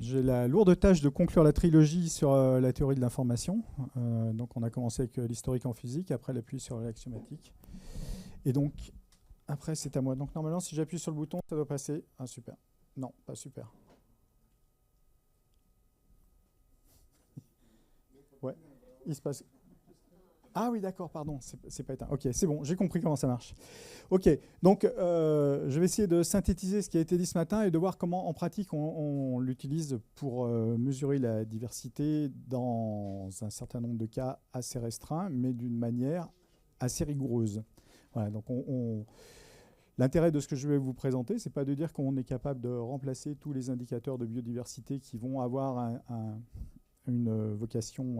J'ai la lourde tâche de conclure la trilogie sur la théorie de l'information. Donc on a commencé avec l'historique en physique, après l'appui sur l'axiomatique. Et donc, après c'est à moi. Donc normalement, si j'appuie sur le bouton, ça doit passer. Ah super. Non, pas super. Ouais, il se passe... Ah oui, d'accord, pardon, c'est pas éteint. Ok, c'est bon, j'ai compris comment ça marche. Ok, donc je vais essayer de synthétiser ce qui a été dit ce matin et de voir comment en pratique on l'utilise pour mesurer la diversité dans un certain nombre de cas assez restreints, mais d'une manière assez rigoureuse. Voilà, donc l'intérêt de ce que je vais vous présenter, c'est pas de dire qu'on est capable de remplacer tous les indicateurs de biodiversité qui vont avoir une vocation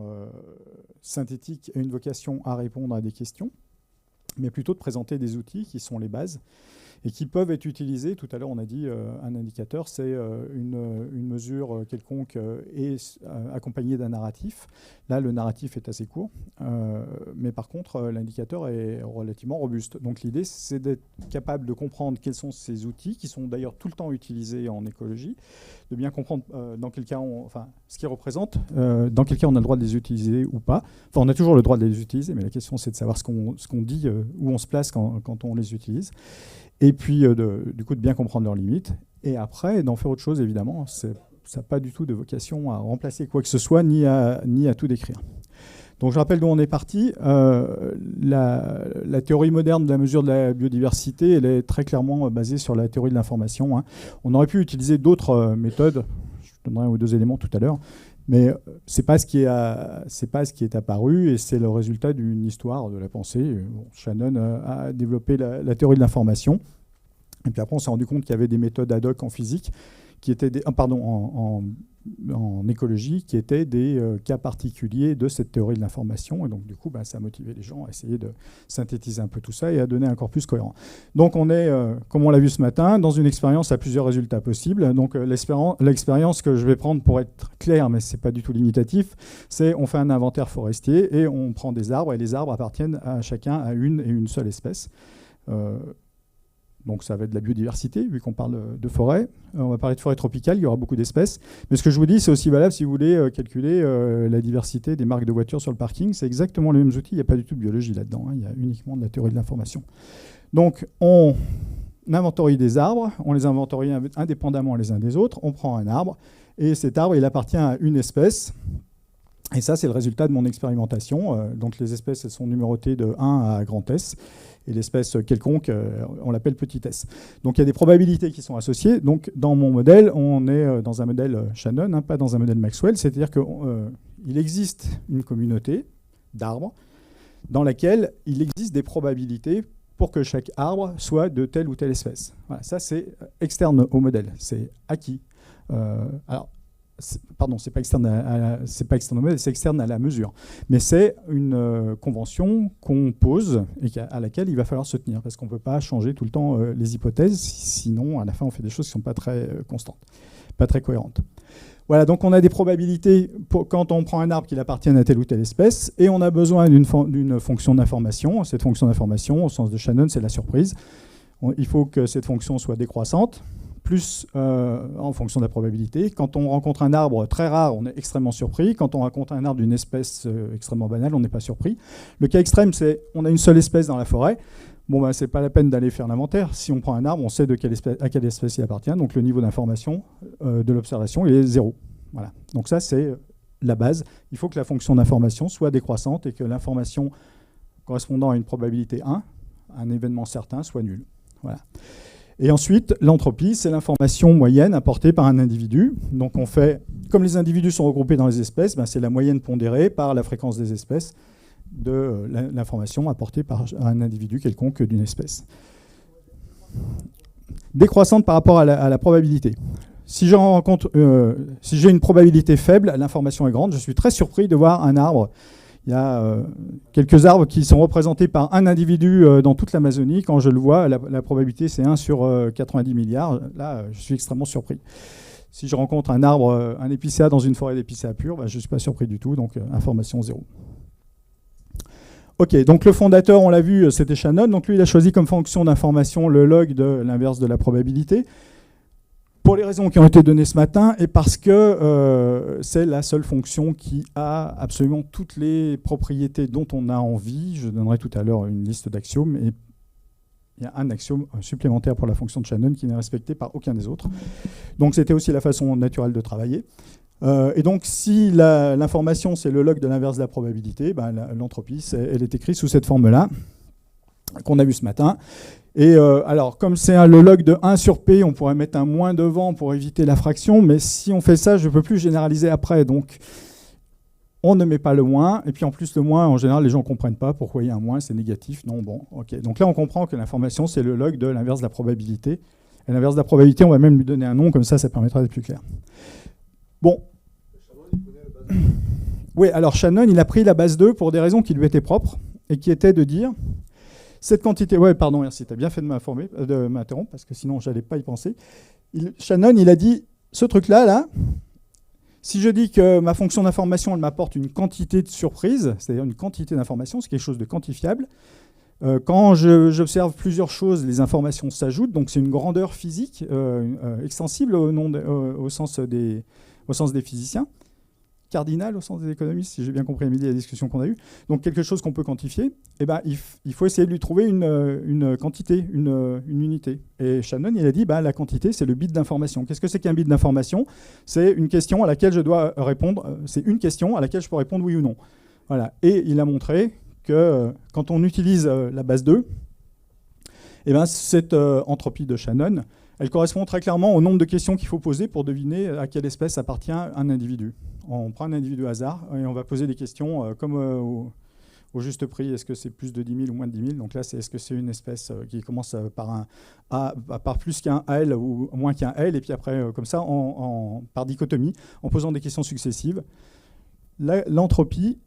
synthétique et une vocation à répondre à des questions, mais plutôt de présenter des outils qui sont les bases et qui peuvent être utilisés. Tout à l'heure, on a dit un indicateur, c'est une mesure quelconque et accompagnée d'un narratif. Là, le narratif est assez court, mais par contre, l'indicateur est relativement robuste. Donc l'idée, c'est d'être capable de comprendre quels sont ces outils, qui sont d'ailleurs tout le temps utilisés en écologie, de bien comprendre dans quel cas ce qu'ils représentent, dans quel cas on a le droit de les utiliser ou pas. Enfin, on a toujours le droit de les utiliser, mais la question, c'est de savoir ce qu'on dit, où on se place quand on les utilise. Et puis, du coup, de bien comprendre leurs limites. Et après, d'en faire autre chose, évidemment. Ça n'a pas du tout de vocation à remplacer quoi que ce soit, ni à tout décrire. Donc, je rappelle d'où on est parti. La théorie moderne de la mesure de la biodiversité, elle est très clairement basée sur la théorie de l'information. Hein. On aurait pu utiliser d'autres méthodes. Je donnerai un ou deux éléments tout à l'heure. Mais ce n'est pas ce qui est apparu, et c'est le résultat d'une histoire de la pensée. Bon, Shannon a développé la théorie de l'information. Et puis après, on s'est rendu compte qu'il y avait des méthodes ad hoc en physique, qui étaient en écologie, qui étaient des cas particuliers de cette théorie de l'information. Et donc, du coup, ça a motivé les gens à essayer de synthétiser un peu tout ça et à donner un corpus cohérent. Donc, on est, comme on l'a vu ce matin, dans une expérience à plusieurs résultats possibles. Donc, l'expérience que je vais prendre pour être clair, mais ce n'est pas du tout limitatif, c'est on fait un inventaire forestier et on prend des arbres, et les arbres appartiennent à chacun à une et une seule espèce. Donc ça va être de la biodiversité, vu qu'on parle de forêt. On va parler de forêt tropicale, il y aura beaucoup d'espèces. Mais ce que je vous dis, c'est aussi valable si vous voulez calculer la diversité des marques de voitures sur le parking. C'est exactement les mêmes outils, il n'y a pas du tout de biologie là-dedans. Hein. Il y a uniquement de la théorie de l'information. Donc on inventorie des arbres, on les inventorie indépendamment les uns des autres. On prend un arbre, et cet arbre, il appartient à une espèce. Et ça, c'est le résultat de mon expérimentation. Donc les espèces, elles sont numérotées de 1 à grand S. Et l'espèce quelconque, on l'appelle petit s. Donc il y a des probabilités qui sont associées. Donc dans mon modèle, on est dans un modèle Shannon, hein, pas dans un modèle Maxwell. C'est-à-dire qu'il existe une communauté d'arbres dans laquelle il existe des probabilités pour que chaque arbre soit de telle ou telle espèce. Voilà, ça, c'est externe au modèle. C'est acquis. C'est pas externe au modèle, c'est externe à la mesure. Mais c'est une convention qu'on pose et à laquelle il va falloir se tenir, parce qu'on ne peut pas changer tout le temps les hypothèses, sinon à la fin on fait des choses qui ne sont pas très constantes, pas très cohérentes. Voilà, donc on a des probabilités quand on prend un arbre qu'il appartienne à telle ou telle espèce, et on a besoin d'une fonction d'information. Cette fonction d'information, au sens de Shannon, c'est la surprise. Il faut que cette fonction soit décroissante, plus en fonction de la probabilité. Quand on rencontre un arbre très rare, on est extrêmement surpris. Quand on rencontre un arbre d'une espèce extrêmement banale, on n'est pas surpris. Le cas extrême, c'est on a une seule espèce dans la forêt. Bon, c'est pas la peine d'aller faire l'inventaire. Si on prend un arbre, on sait à quelle espèce il appartient. Donc le niveau d'information de l'observation, il est 0. Voilà. Donc ça, c'est la base. Il faut que la fonction d'information soit décroissante et que l'information correspondant à une probabilité 1, un événement certain, soit nulle. Voilà. Et ensuite, l'entropie, c'est l'information moyenne apportée par un individu. Donc on fait, comme les individus sont regroupés dans les espèces, c'est la moyenne pondérée par la fréquence des espèces de l'information apportée par un individu quelconque d'une espèce. Décroissante par rapport à la probabilité. Si j'ai une probabilité faible, l'information est grande. Je suis très surpris de voir un arbre. Il y a quelques arbres qui sont représentés par un individu dans toute l'Amazonie. Quand je le vois, la probabilité, c'est 1 sur 90 milliards. Là, je suis extrêmement surpris. Si je rencontre un arbre, un épicéa dans une forêt d'épicéa pure, je ne suis pas surpris du tout. Donc, information 0. OK, donc le fondateur, on l'a vu, c'était Shannon. Donc lui, il a choisi comme fonction d'information le log de l'inverse de la probabilité. pour les raisons qui ont été données ce matin et parce que c'est la seule fonction qui a absolument toutes les propriétés dont on a envie. Je donnerai tout à l'heure une liste d'axiomes et il y a un axiome supplémentaire pour la fonction de Shannon qui n'est respecté par aucun des autres. Donc c'était aussi la façon naturelle de travailler. Et donc si l'information c'est le log de l'inverse de la probabilité, ben, l'entropie elle est écrite sous cette forme-là qu'on a vu ce matin. Et alors, comme c'est le log de 1 sur P, on pourrait mettre un moins devant pour éviter la fraction, mais si on fait ça, je ne peux plus généraliser après. Donc, on ne met pas le moins. Et puis, en plus, le moins, en général, les gens ne comprennent pas pourquoi il y a un moins, c'est négatif. Non, bon, ok. Donc là, on comprend que l'information, c'est le log de l'inverse de la probabilité. Et l'inverse de la probabilité, on va même lui donner un nom, comme ça permettra d'être plus clair. Bon. Oui, alors Shannon, il a pris la base 2 pour des raisons qui lui étaient propres, et qui étaient de dire... Cette quantité, ouais, pardon, merci, tu as bien fait de m'interrompre, parce que sinon, je n'allais pas y penser. Shannon, il a dit, ce truc-là, là, si je dis que ma fonction d'information, elle m'apporte une quantité de surprise, c'est-à-dire une quantité d'information, c'est quelque chose de quantifiable, quand j'observe plusieurs choses, les informations s'ajoutent, donc c'est une grandeur physique extensible au sens des physiciens. Cardinal au sens des économistes, si j'ai bien compris à midi la discussion qu'on a eue. Donc quelque chose qu'on peut quantifier, eh ben, il faut essayer de lui trouver une quantité, une unité. Et Shannon, il a dit, la quantité, c'est le bit d'information. Qu'est-ce que c'est qu'un bit d'information? C'est une question à laquelle je dois répondre, c'est une question à laquelle je peux répondre oui ou non. Voilà. Et il a montré que quand on utilise la base 2, eh ben, cette entropie de Shannon, elle correspond très clairement au nombre de questions qu'il faut poser pour deviner à quelle espèce appartient un individu. On prend un individu hasard et on va poser des questions comme au juste prix. Est-ce que c'est plus de 10 000 ou moins de 10 000? Donc là, est-ce que c'est une espèce qui commence par un A, par plus qu'un L ou moins qu'un L, et puis après, comme ça, par dichotomie, en posant des questions successives. L'entropie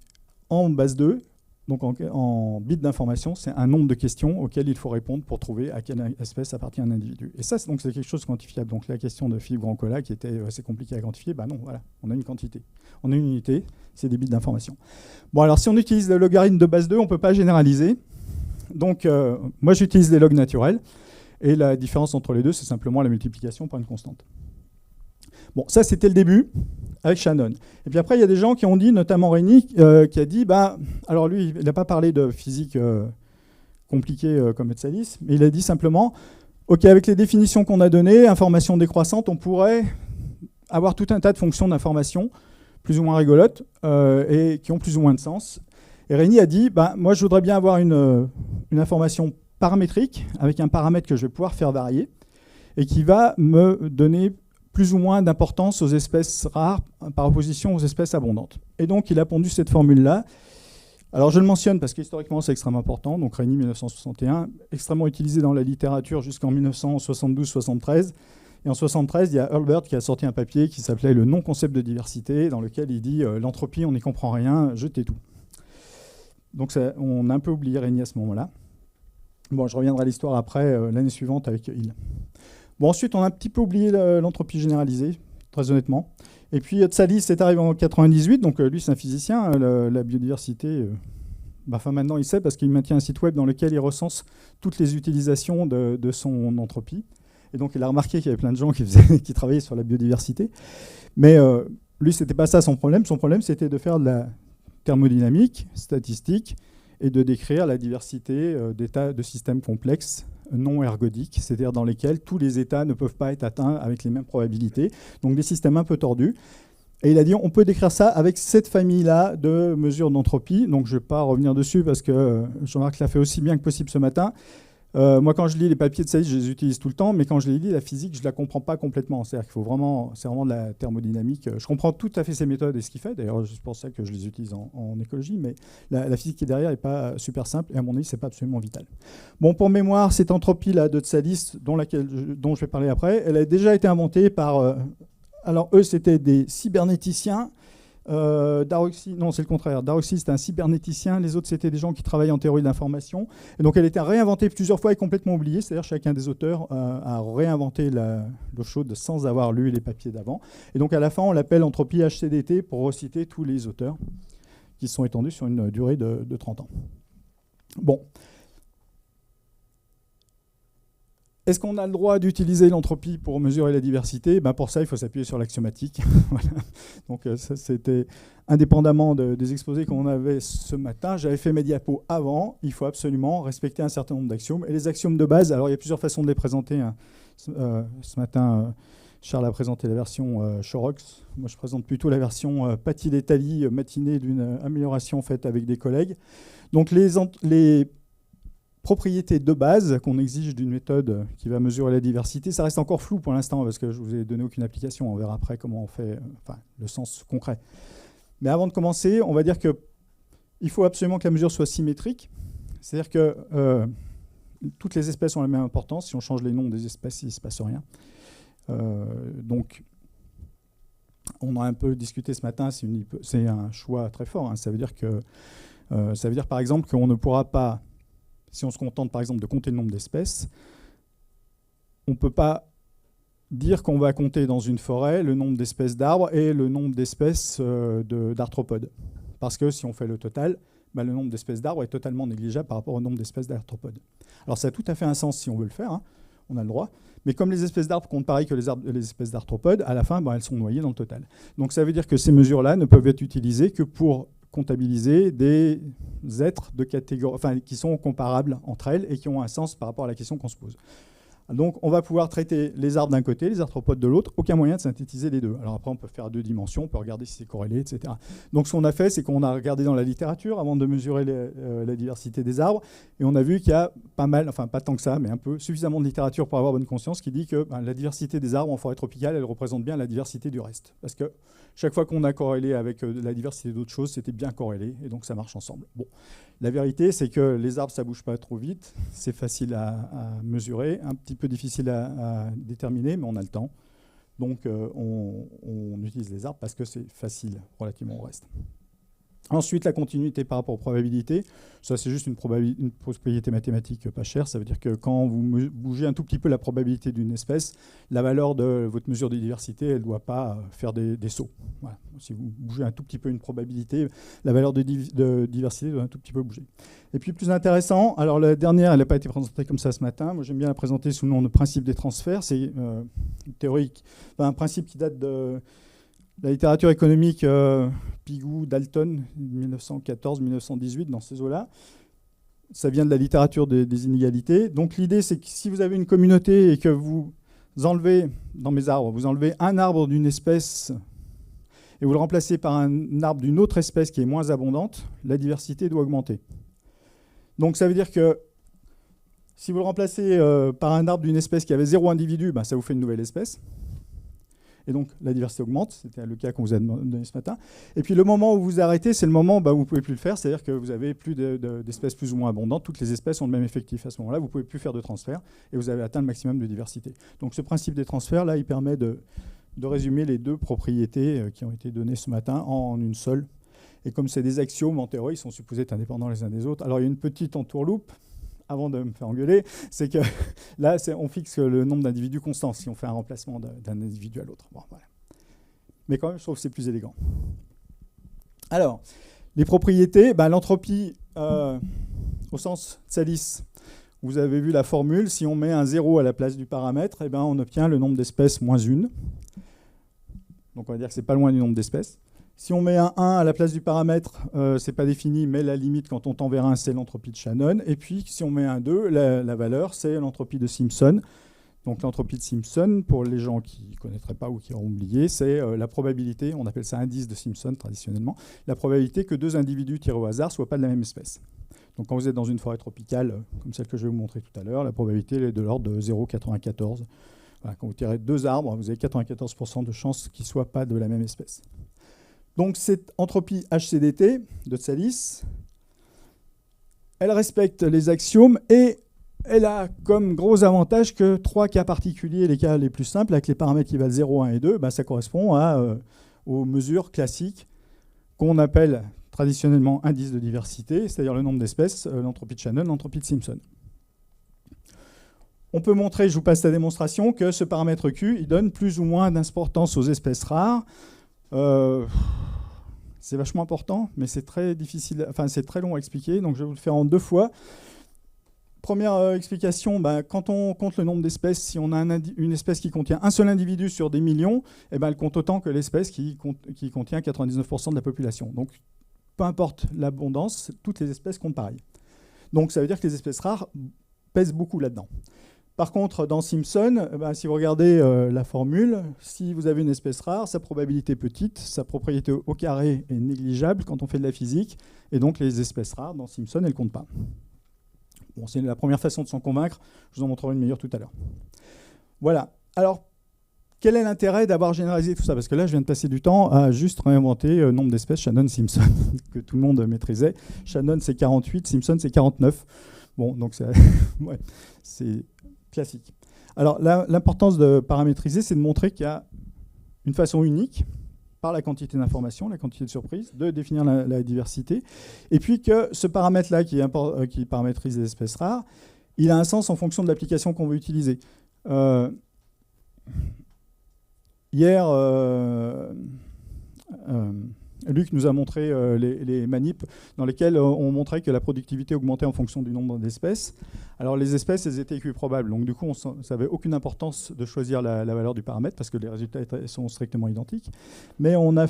en base 2, donc en bits d'information, c'est un nombre de questions auxquelles il faut répondre pour trouver à quelle espèce appartient un individu. Et ça, c'est quelque chose de quantifiable. Donc la question de Philippe Grandcola, qui était assez compliquée à quantifier, non, voilà, on a une quantité. On a une unité, c'est des bits d'information. Bon, alors si on utilise le logarithme de base 2, on ne peut pas généraliser. Donc moi, j'utilise les logs naturels. Et la différence entre les deux, c'est simplement la multiplication par une constante. Bon, ça, c'était le début avec Shannon. Et puis après, il y a des gens qui ont dit, notamment Rény, qui a dit, alors lui, il n'a pas parlé de physique compliquée comme Metsalis, mais il a dit simplement, OK, avec les définitions qu'on a données, information décroissante, on pourrait avoir tout un tas de fonctions d'information, plus ou moins rigolotes, et qui ont plus ou moins de sens. Et Rény a dit, moi, je voudrais bien avoir une information paramétrique, avec un paramètre que je vais pouvoir faire varier, et qui va me donner plus ou moins d'importance aux espèces rares par opposition aux espèces abondantes. Et donc, il a pondu cette formule-là. Alors, je le mentionne parce qu'historiquement, c'est extrêmement important. Donc, Rény, 1961, extrêmement utilisé dans la littérature jusqu'en 1972-73. Et en 1973, il y a Hurlburt qui a sorti un papier qui s'appelait « Le non-concept de diversité », dans lequel il dit « L'entropie, on n'y comprend rien, jetez tout ». Donc, on a un peu oublié Rény à ce moment-là. Bon, je reviendrai à l'histoire après, l'année suivante, avec Hill. Bon, ensuite, on a un petit peu oublié l'entropie généralisée, très honnêtement. Et puis, Tsalis, c'est arrivé en 98, donc lui, c'est un physicien. La biodiversité, maintenant, il sait parce qu'il maintient un site web dans lequel il recense toutes les utilisations de son entropie. Et donc, il a remarqué qu'il y avait plein de gens qui travaillaient sur la biodiversité. Mais lui, ce n'était pas ça son problème. Son problème, c'était de faire de la thermodynamique, statistique, et de décrire la diversité d'états de systèmes complexes non ergodiques, c'est-à-dire dans lesquels tous les états ne peuvent pas être atteints avec les mêmes probabilités, donc des systèmes un peu tordus. Et il a dit on peut décrire ça avec cette famille-là de mesures d'entropie. Donc je ne vais pas revenir dessus parce que Jean-Marc l'a fait aussi bien que possible ce matin. Moi, quand je lis les papiers de Tsalis, je les utilise tout le temps, mais quand je les lis, la physique, je ne la comprends pas complètement. C'est-à-dire qu'il faut vraiment, c'est vraiment de la thermodynamique. Je comprends tout à fait ses méthodes et ce qu'il fait. D'ailleurs, c'est pour ça que je les utilise en écologie, mais la physique qui est derrière n'est pas super simple et à mon avis, ce n'est pas absolument vital. Bon, pour mémoire, cette entropie-là de Tsalis, dont je vais parler après, elle a déjà été inventée par... alors, eux, c'était des cybernéticiens. Daroxy, non, c'est le contraire. Daroxy, c'était un cybernéticien. Les autres, c'était des gens qui travaillaient en théorie de l'information. Et donc, elle a été réinventée plusieurs fois et complètement oubliée. C'est-à-dire, chacun des auteurs a réinventé l'eau chaude sans avoir lu les papiers d'avant. Et donc, à la fin, on l'appelle entropie HCDT pour reciter tous les auteurs qui sont étendus sur une durée de 30 ans. Bon. Est-ce qu'on a le droit d'utiliser l'entropie pour mesurer la diversité? Pour ça, il faut s'appuyer sur l'axiomatique. Voilà. Donc ça, c'était indépendamment des exposés qu'on avait ce matin. J'avais fait mes diapos avant. Il faut absolument respecter un certain nombre d'axiomes. Et les axiomes de base, alors il y a plusieurs façons de les présenter. Hein. Ce matin, Charles a présenté la version Chorox. Moi, je présente plutôt la version Paty-Détali, matinée d'une amélioration faite avec des collègues. Donc les propriétés de base qu'on exige d'une méthode qui va mesurer la diversité, ça reste encore flou pour l'instant parce que je ne vous ai donné aucune application. On verra après comment on fait le sens concret. Mais avant de commencer, on va dire qu'il faut absolument que la mesure soit symétrique. C'est-à-dire que toutes les espèces ont la même importance. Si on change les noms des espèces, il ne se passe rien. Donc, on a un peu discuté ce matin, c'est un choix très fort. Hein. Ça veut dire par exemple qu'on ne pourra pas, si on se contente par exemple de compter le nombre d'espèces, on ne peut pas dire qu'on va compter dans une forêt le nombre d'espèces d'arbres et le nombre d'espèces d'arthropodes. Parce que si on fait le total, le nombre d'espèces d'arbres est totalement négligeable par rapport au nombre d'espèces d'arthropodes. Alors ça a tout à fait un sens si on veut le faire, hein, on a le droit. Mais comme les espèces d'arbres comptent pareil que les espèces d'arthropodes, à la fin, elles sont noyées dans le total. Donc ça veut dire que ces mesures-là ne peuvent être utilisées que pour comptabiliser des êtres de catégorie, qui sont comparables entre elles et qui ont un sens par rapport à la question qu'on se pose. Donc on va pouvoir traiter les arbres d'un côté, les arthropodes de l'autre, aucun moyen de synthétiser les deux. Alors après on peut faire à 2 dimensions, on peut regarder si c'est corrélé, etc. Donc ce qu'on a fait, c'est qu'on a regardé dans la littérature avant de mesurer la diversité des arbres, et on a vu qu'il y a pas mal, pas tant que ça, mais un peu, suffisamment de littérature pour avoir bonne conscience qui dit que la diversité des arbres en forêt tropicale, elle représente bien la diversité du reste. Parce que chaque fois qu'on a corrélé avec la diversité d'autres choses, c'était bien corrélé, et donc ça marche ensemble. Bon. La vérité, c'est que les arbres, ça ne bouge pas trop vite, c'est facile à mesurer, un petit peu difficile à déterminer, mais on a le temps. Donc on utilise les arbres parce que c'est facile relativement au reste. Ensuite, la continuité par rapport aux probabilités. Ça, c'est juste une propriété mathématique pas chère. Ça veut dire que quand vous bougez un tout petit peu la probabilité d'une espèce, la valeur de votre mesure de diversité, elle ne doit pas faire des sauts. Voilà. Si vous bougez un tout petit peu une probabilité, la valeur de diversité doit un tout petit peu bouger. Et puis, plus intéressant, alors la dernière, elle n'a pas été présentée comme ça ce matin. Moi, j'aime bien la présenter sous le nom de principe des transferts. C'est une théorie, un principe qui date de la littérature économique Pigou, Dalton, 1914-1918, dans ces eaux-là. Ça vient de la littérature des inégalités. Donc l'idée, c'est que si vous avez une communauté et que vous enlevez, dans mes arbres, vous enlevez un arbre d'une espèce et vous le remplacez par un arbre d'une autre espèce qui est moins abondante, la diversité doit augmenter. Donc ça veut dire que si vous le remplacez par un arbre d'une espèce qui avait 0 individu, ça vous fait une nouvelle espèce. Et donc, la diversité augmente. C'était le cas qu'on vous a donné ce matin. Et puis, le moment où vous arrêtez, c'est le moment où vous ne pouvez plus le faire. C'est-à-dire que vous avez plus d'espèces plus ou moins abondantes. Toutes les espèces ont le même effectif à ce moment-là. Vous ne pouvez plus faire de transfert. Et vous avez atteint le maximum de diversité. Donc, ce principe des transferts, là, il permet de résumer les 2 propriétés qui ont été données ce matin en une seule. Et comme c'est des axiomes, en théorie, ils sont supposés être indépendants les uns des autres. Alors, il y a une petite entourloupe. Avant de me faire engueuler, c'est que là, on fixe le nombre d'individus constant si on fait un remplacement d'un individu à l'autre. Bon, voilà. Mais quand même, je trouve que c'est plus élégant. Alors, les propriétés, l'entropie, au sens Tsallis, vous avez vu la formule, si on met un 0 à la place du paramètre, on obtient le nombre d'espèces moins 1. Donc on va dire que c'est pas loin du nombre d'espèces. Si on met un 1 à la place du paramètre, ce n'est pas défini, mais la limite quand on tend vers 1, c'est l'entropie de Shannon. Et puis, si on met un 2, la valeur, c'est l'entropie de Simpson. Donc, l'entropie de Simpson, pour les gens qui ne connaîtraient pas ou qui auront oublié, c'est la probabilité, on appelle ça indice de Simpson traditionnellement, la probabilité que 2 individus tirés au hasard ne soient pas de la même espèce. Donc, quand vous êtes dans une forêt tropicale, comme celle que je vais vous montrer tout à l'heure, la probabilité est de l'ordre de 0,94. Voilà, quand vous tirez 2 arbres, vous avez 94% de chances qu'ils ne soient pas de la même espèce. Donc cette entropie HCDT de Tsallis, elle respecte les axiomes et elle a comme gros avantage que 3 cas particuliers, les cas les plus simples, avec les paramètres qui valent 0, 1 et 2, ça correspond aux mesures classiques qu'on appelle traditionnellement indice de diversité, c'est-à-dire le nombre d'espèces, l'entropie de Shannon, l'entropie de Simpson. On peut montrer, je vous passe la démonstration, que ce paramètre Q, il donne plus ou moins d'importance aux espèces rares. C'est vachement important, mais c'est très difficile, c'est très long à expliquer, donc je vais vous le faire en 2 fois. Première explication, quand on compte le nombre d'espèces, si on a une espèce qui contient un seul individu sur des millions, elle compte autant que l'espèce qui contient 99% de la population. Donc, peu importe l'abondance, toutes les espèces comptent pareil. Donc, ça veut dire que les espèces rares pèsent beaucoup là-dedans. Par contre, dans Simpson, si vous regardez la formule, si vous avez une espèce rare, sa probabilité est petite, sa propriété au carré est négligeable quand on fait de la physique, et donc les espèces rares, dans Simpson, elles ne comptent pas. Bon, c'est la première façon de s'en convaincre. Je vous en montrerai une meilleure tout à l'heure. Voilà. Alors, quel est l'intérêt d'avoir généralisé tout ça? Parce que là, je viens de passer du temps à juste réinventer nombre d'espèces Shannon-Simpson, que tout le monde maîtrisait. Shannon, c'est 48, Simpson, c'est 49. Bon, donc ouais, c'est classique. Alors, l'importance de paramétriser, c'est de montrer qu'il y a une façon unique, par la quantité d'informations, la quantité de surprises, de définir la diversité. Et puis que ce paramètre-là, qui paramétrise les espèces rares, il a un sens en fonction de l'application qu'on veut utiliser. Hier, Luc nous a montré les manips dans lesquelles on montrait que la productivité augmentait en fonction du nombre d'espèces. Alors les espèces, elles étaient équiprobables. Donc du coup, ça n'avait aucune importance de choisir la valeur du paramètre parce que les résultats sont strictement identiques. Mais on a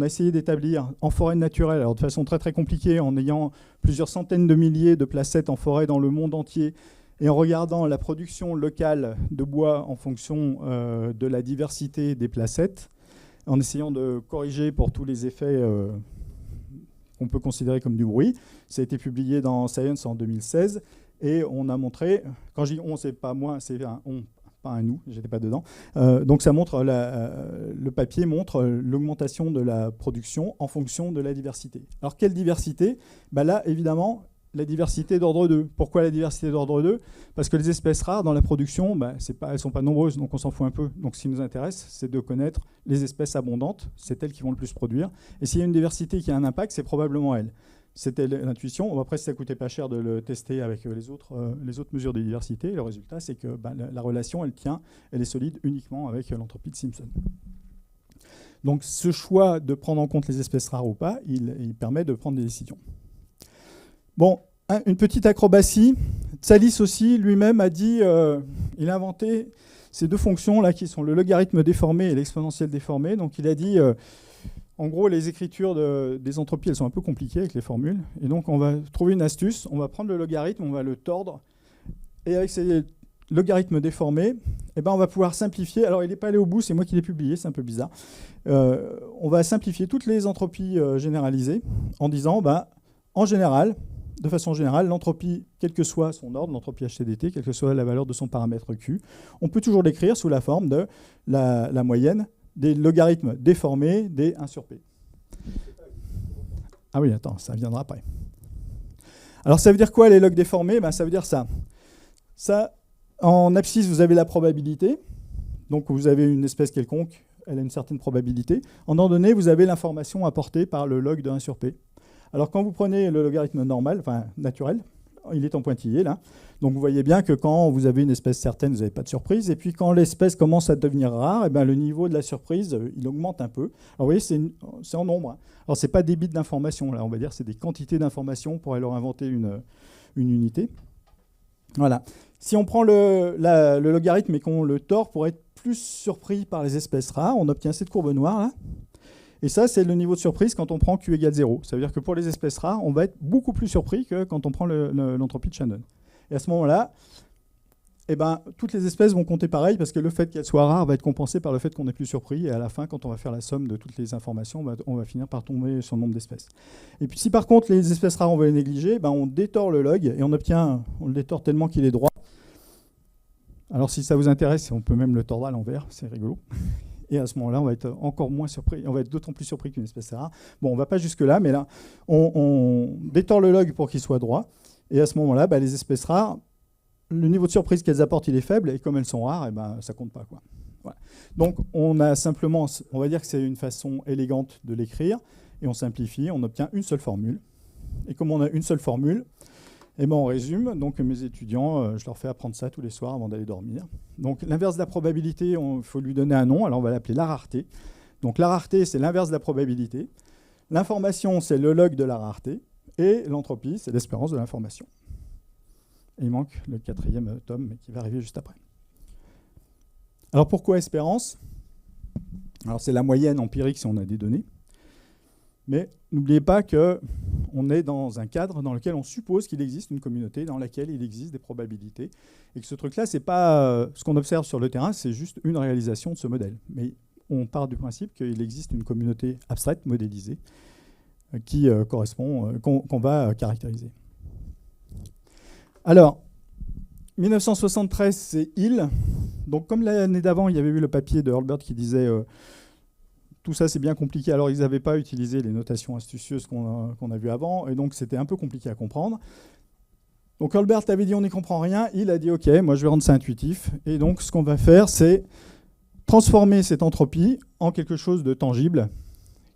essayé d'établir en forêt naturelle, alors de façon très très compliquée, en ayant plusieurs centaines de milliers de placettes en forêt dans le monde entier, et en regardant la production locale de bois en fonction de la diversité des placettes, en essayant de corriger pour tous les effets qu'on peut considérer comme du bruit. Ça a été publié dans Science en 2016, et on a montré, quand je dis on, c'est pas moi, c'est un on, pas un nous, j'étais pas dedans. Donc ça montre, le papier montre l'augmentation de la production en fonction de la diversité. Alors quelle diversité? Là, évidemment, la diversité d'ordre 2. Pourquoi la diversité d'ordre 2? Parce que les espèces rares dans la production, elles ne sont pas nombreuses, donc on s'en fout un peu. Donc ce qui nous intéresse, c'est de connaître les espèces abondantes, c'est elles qui vont le plus produire. Et s'il y a une diversité qui a un impact, c'est probablement elles. C'était l'intuition. Après, ça ne coûtait pas cher de le tester avec les autres mesures de diversité. Et le résultat, c'est que la relation, elle est solide uniquement avec l'entropie de Simpson. Donc ce choix de prendre en compte les espèces rares ou pas, il permet de prendre des décisions. Bon, une petite acrobatie. Tsallis aussi, lui-même, a dit, il a inventé ces deux fonctions-là qui sont le logarithme déformé et l'exponentielle déformée. Donc il a dit, en gros, les écritures des entropies, elles sont un peu compliquées avec les formules. Et donc on va trouver une astuce, on va prendre le logarithme, on va le tordre. Et avec ces logarithmes déformés, on va pouvoir simplifier. Alors il n'est pas allé au bout, c'est moi qui l'ai publié, c'est un peu bizarre. On va simplifier toutes les entropies généralisées en disant, en général, de façon générale, l'entropie, quel que soit son ordre, l'entropie HCDT, quelle que soit la valeur de son paramètre Q, on peut toujours l'écrire sous la forme de la moyenne des logarithmes déformés des 1 sur P. Ah oui, attends, ça viendra après. Alors ça veut dire quoi les logs déformés? Ça veut dire ça. En abscisse, vous avez la probabilité. Donc vous avez une espèce quelconque, elle a une certaine probabilité. En ordonnée, vous avez l'information apportée par le log de 1 sur P. Alors quand vous prenez le logarithme normal, enfin naturel, il est en pointillé là. Donc vous voyez bien que quand vous avez une espèce certaine, vous n'avez pas de surprise. Et puis quand l'espèce commence à devenir rare, le niveau de la surprise, il augmente un peu. Alors vous voyez, c'est en nombre. Alors ce n'est pas des bits d'information, là, on va dire, c'est des quantités d'informations pour leur inventer une unité. Voilà. Si on prend le logarithme et qu'on le tord pour être plus surpris par les espèces rares, on obtient cette courbe noire là. Et ça, c'est le niveau de surprise quand on prend Q égale 0. Ça veut dire que pour les espèces rares, on va être beaucoup plus surpris que quand on prend l'entropie de Shannon. Et à ce moment-là, toutes les espèces vont compter pareil parce que le fait qu'elles soient rares va être compensé par le fait qu'on est plus surpris. Et à la fin, quand on va faire la somme de toutes les informations, on va finir par tomber sur le nombre d'espèces. Et puis si par contre, les espèces rares, on veut les négliger, on détord le log et on le détord tellement qu'il est droit. Alors si ça vous intéresse, on peut même le tordre à l'envers, c'est rigolo. Et à ce moment-là, on va être encore moins surpris. On va être d'autant plus surpris qu'une espèce rare. Bon, on ne va pas jusque-là, mais là, on détord le log pour qu'il soit droit. Et à ce moment-là, les espèces rares, le niveau de surprise qu'elles apportent, il est faible. Et comme elles sont rares, ça ne compte pas, quoi. Voilà. Donc, on a simplement, on va dire que c'est une façon élégante de l'écrire. Et on simplifie, on obtient une seule formule. Et comme on a une seule formule, on résume. Donc mes étudiants, je leur fais apprendre ça tous les soirs avant d'aller dormir. Donc l'inverse de la probabilité, il faut lui donner un nom. Alors on va l'appeler la rareté. Donc la rareté, c'est l'inverse de la probabilité. L'information, c'est le log de la rareté. Et l'entropie, c'est l'espérance de l'information. Et il manque le 4e tome, mais qui va arriver juste après. Alors pourquoi espérance? Alors c'est la moyenne empirique si on a des données. Mais n'oubliez pas qu'on est dans un cadre dans lequel on suppose qu'il existe une communauté dans laquelle il existe des probabilités. Et que ce truc-là, ce n'est pas ce qu'on observe sur le terrain, c'est juste une réalisation de ce modèle. Mais on part du principe qu'il existe une communauté abstraite, modélisée, qui correspond, qu'on va caractériser. Alors, 1973, c'est Hill. Donc, comme l'année d'avant, il y avait eu le papier de Hurlburt qui disait tout ça, c'est bien compliqué. Alors, ils n'avaient pas utilisé les notations astucieuses qu'on a vues avant, et donc c'était un peu compliqué à comprendre. Donc, Hurlburt avait dit on n'y comprend rien. Hill a dit OK, moi je vais rendre ça intuitif. Et donc, ce qu'on va faire, c'est transformer cette entropie en quelque chose de tangible,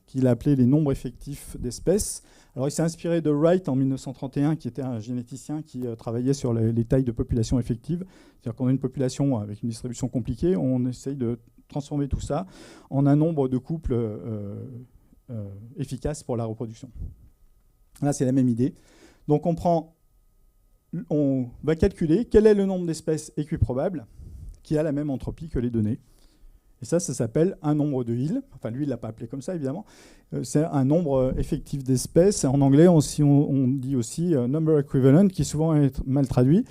qu'il a appelé les nombres effectifs d'espèces. Alors, il s'est inspiré de Wright en 1931, qui était un généticien qui travaillait sur les tailles de population effectives. C'est-à-dire qu'on a une population avec une distribution compliquée, on essaye de transformer tout ça en un nombre de couples efficaces pour la reproduction. Là, c'est la même idée. Donc, on va calculer quel est le nombre d'espèces équiprobables qui a la même entropie que les données. Et ça s'appelle un nombre de Hill. Enfin, lui, il ne l'a pas appelé comme ça, évidemment. C'est un nombre effectif d'espèces. En anglais, on dit aussi number equivalent, qui souvent est mal traduit.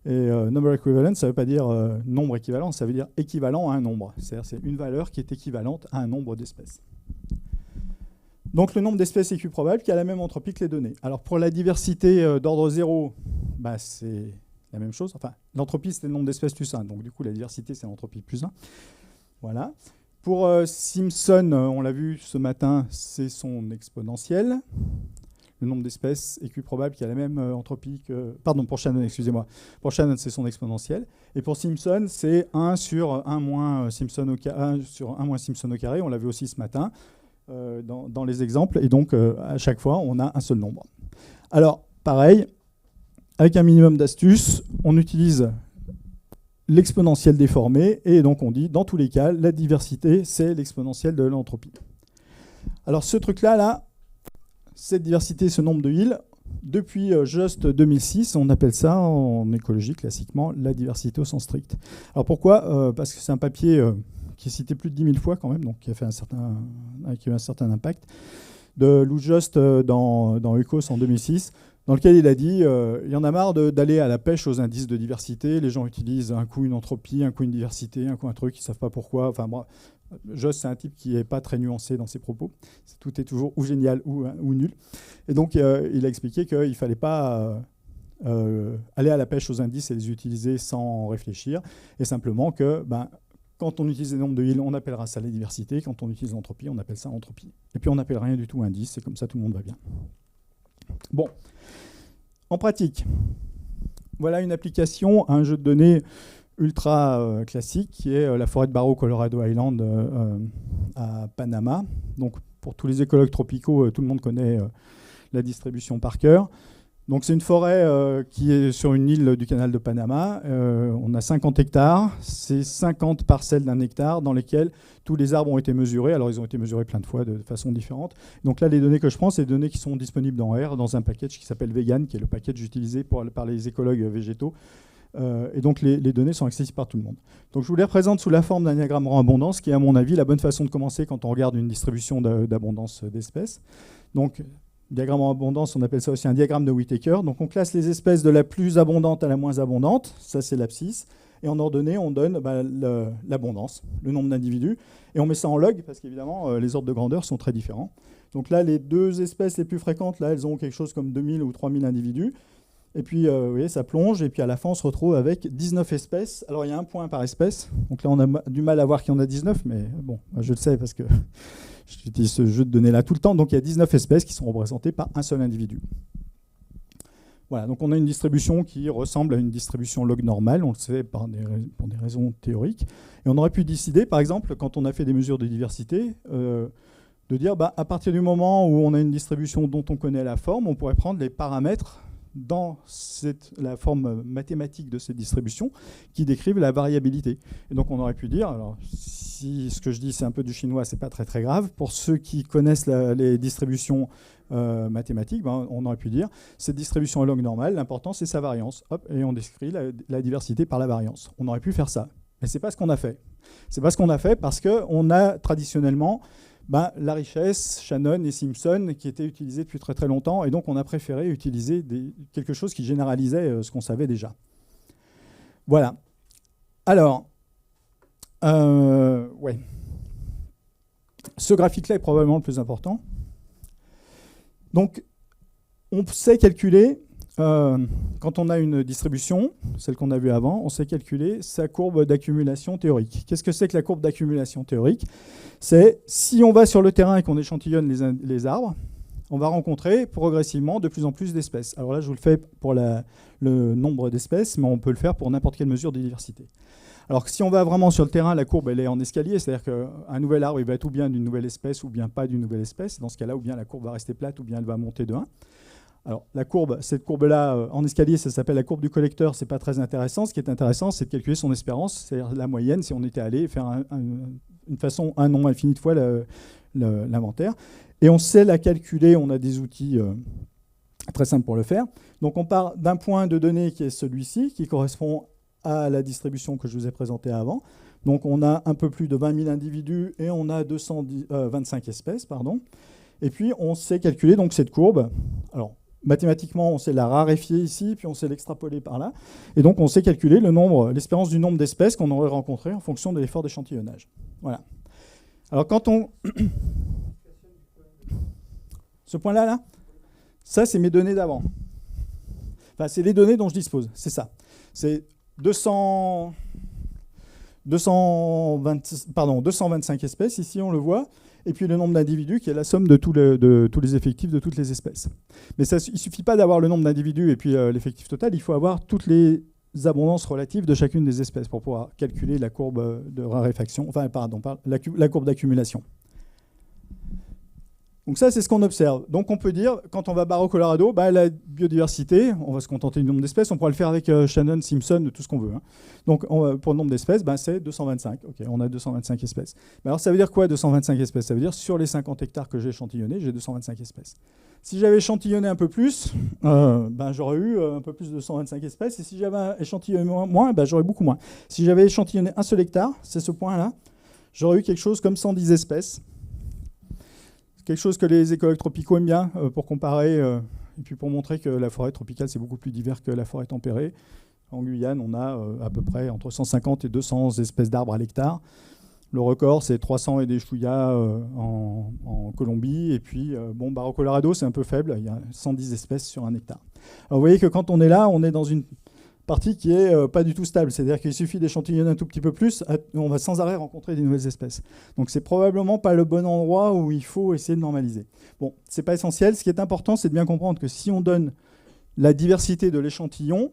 Et number equivalent, ça ne veut pas dire nombre équivalent, ça veut dire équivalent à un nombre. C'est-à-dire c'est une valeur qui est équivalente à un nombre d'espèces. Donc le nombre d'espèces équiprobables qui a la même entropie que les données. Alors pour la diversité d'ordre 0, c'est la même chose. Enfin, l'entropie, c'est le nombre d'espèces plus 1. Donc du coup, la diversité, c'est l'entropie plus 1. Voilà. Pour Simpson, on l'a vu ce matin, c'est son exponentielle. Le nombre d'espèces équiprobables qui a la même entropie que... Pardon, pour Shannon, excusez-moi. Pour Shannon, c'est son exponentielle. Et pour Simpson, c'est 1 sur 1 moins Simpson au carré. 1 sur 1 moins Simpson au carré. On l'a vu aussi ce matin dans les exemples. Et donc, à chaque fois, on a un seul nombre. Alors, pareil, avec un minimum d'astuces, on utilise l'exponentielle déformée, et donc on dit, dans tous les cas, la diversité, c'est l'exponentielle de l'entropie. Alors ce truc-là, cette diversité, ce nombre de Hill, depuis juste 2006, on appelle ça, en écologie classiquement, la diversité au sens strict. Alors pourquoi parce que c'est un papier qui est cité plus de 10 000 fois quand même, donc qui a eu un certain impact, de Lou Just dans Ecos en 2006, dans lequel il a dit il y en a marre d'aller à la pêche aux indices de diversité. Les gens utilisent un coup une entropie, un coup une diversité, un coup un truc, ils ne savent pas pourquoi. Enfin, bon, Jost, c'est un type qui n'est pas très nuancé dans ses propos. Tout est toujours ou génial ou nul. Et donc, il a expliqué qu'il ne fallait pas aller à la pêche aux indices et les utiliser sans réfléchir. Et simplement que quand on utilise les nombres de Hill, on appellera ça la diversité. Quand on utilise l'entropie, on appelle ça entropie. Et puis, on n'appelle rien du tout indice. Et comme ça, tout le monde va bien. Bon. En pratique, voilà une application à un jeu de données ultra classique qui est la forêt de Barrow Colorado Island à Panama. Donc pour tous les écologues tropicaux, tout le monde connaît la distribution par cœur. Donc c'est une forêt qui est sur une île du canal de Panama. On a 50 hectares. C'est 50 parcelles d'un hectare dans lesquelles tous les arbres ont été mesurés. Alors ils ont été mesurés plein de fois de façon différente. Donc là, les données que je prends, c'est des données qui sont disponibles dans R, dans un package qui s'appelle Vegan, qui est le package utilisé par les écologues végétaux. Et donc les données sont accessibles par tout le monde. Donc je vous les représente sous la forme d'un diagramme rang abondance, qui est à mon avis la bonne façon de commencer quand on regarde une distribution d'abondance d'espèces. Donc diagramme en abondance, on appelle ça aussi un diagramme de Whittaker. Donc on classe les espèces de la plus abondante à la moins abondante, ça c'est l'abscisse, et en ordonnée on donne l'abondance, le nombre d'individus, et on met ça en log, parce qu'évidemment les ordres de grandeur sont très différents. Donc là les deux espèces les plus fréquentes, là elles ont quelque chose comme 2000 ou 3000 individus, et puis vous voyez ça plonge, et puis à la fin on se retrouve avec 19 espèces. Alors il y a un point par espèce, donc là on a du mal à voir qu'il y en a 19, mais bon, je le sais parce que... J'utilise ce jeu de données-là tout le temps. Donc, il y a 19 espèces qui sont représentées par un seul individu. Voilà, donc on a une distribution qui ressemble à une distribution log normale, on le sait pour des raisons théoriques. Et on aurait pu décider, par exemple, quand on a fait des mesures de diversité, de dire, à partir du moment où on a une distribution dont on connaît la forme, on pourrait prendre les paramètres dans la forme mathématique de cette distribution qui décrivent la variabilité. Et donc on aurait pu dire, alors si ce que je dis c'est un peu du chinois, c'est pas très très grave, pour ceux qui connaissent les distributions mathématiques, ben, on aurait pu dire, cette distribution est log normale, l'important c'est sa variance. Hop, et on décrit la diversité par la variance. On aurait pu faire ça, mais c'est pas ce qu'on a fait. C'est pas ce qu'on a fait parce qu'on a traditionnellement la richesse, Shannon et Simpson, qui étaient utilisés depuis très très longtemps, et donc on a préféré utiliser quelque chose qui généralisait ce qu'on savait déjà. Voilà. Alors, ouais. Ce graphique-là est probablement le plus important. Donc, on sait calculer, quand on a une distribution, celle qu'on a vue avant, on sait calculer sa courbe d'accumulation théorique. Qu'est-ce que c'est que la courbe d'accumulation théorique? C'est si on va sur le terrain et qu'on échantillonne les arbres, on va rencontrer progressivement de plus en plus d'espèces. Alors là, je vous le fais pour le nombre d'espèces, mais on peut le faire pour n'importe quelle mesure de diversité. Alors si on va vraiment sur le terrain, la courbe elle est en escalier, c'est-à-dire qu'un nouvel arbre il va être ou bien d'une nouvelle espèce ou bien pas d'une nouvelle espèce. Dans ce cas-là, ou bien la courbe va rester plate ou bien elle va monter de 1. Alors cette courbe-là en escalier, ça s'appelle la courbe du collecteur, c'est pas très intéressant. Ce qui est intéressant, c'est de calculer son espérance, c'est-à-dire la moyenne si on était allé faire un nombre infini de fois l'inventaire. Et on sait la calculer, on a des outils très simples pour le faire. Donc on part d'un point de données qui est celui-ci, qui correspond à la distribution que je vous ai présentée avant. Donc on a un peu plus de 20 000 individus et on a 225 espèces. Pardon. Et puis on sait calculer donc, cette courbe. Alors mathématiquement, on sait la raréfier ici, puis on sait l'extrapoler par là. Et donc on sait calculer l'espérance du nombre d'espèces qu'on aurait rencontrées en fonction de l'effort d'échantillonnage. Voilà. Alors quand on... Ce point-là, là, ça c'est mes données d'avant. Enfin, c'est les données dont je dispose, c'est ça. C'est 225 espèces, ici on le voit, et puis le nombre d'individus qui est la somme de tous les effectifs de toutes les espèces. Mais il ne suffit pas d'avoir le nombre d'individus et puis l'effectif total, il faut avoir toutes les abondances relatives de chacune des espèces pour pouvoir calculer la courbe de raréfaction, enfin pardon, la courbe d'accumulation. Donc ça, c'est ce qu'on observe. Donc on peut dire, quand on va à Barro Colorado, la biodiversité, on va se contenter du nombre d'espèces, on pourra le faire avec Shannon, Simpson, tout ce qu'on veut. Hein. Donc pour le nombre d'espèces, c'est 225. Ok, on a 225 espèces. Mais alors ça veut dire quoi 225 espèces? Ça veut dire sur les 50 hectares que j'ai échantillonnés, j'ai 225 espèces. Si j'avais échantillonné un peu plus, j'aurais eu un peu plus de 225 espèces. Et si j'avais échantillonné moins, j'aurais beaucoup moins. Si j'avais échantillonné un seul hectare, c'est ce point-là, j'aurais eu quelque chose comme 110 espèces. Quelque chose que les écologues tropicaux aiment bien pour comparer et puis pour montrer que la forêt tropicale, c'est beaucoup plus divers que la forêt tempérée. En Guyane, on a à peu près entre 150 et 200 espèces d'arbres à l'hectare. Le record, c'est 300 et des chouïas en Colombie. Et puis, Barro Colorado, c'est un peu faible. Il y a 110 espèces sur un hectare. Alors, vous voyez que quand on est là, on est dans une partie qui n'est pas du tout stable. C'est-à-dire qu'il suffit d'échantillonner un tout petit peu plus, on va sans arrêt rencontrer des nouvelles espèces. Donc c'est probablement pas le bon endroit où il faut essayer de normaliser. Bon, c'est pas essentiel. Ce qui est important, c'est de bien comprendre que si on donne la diversité de l'échantillon,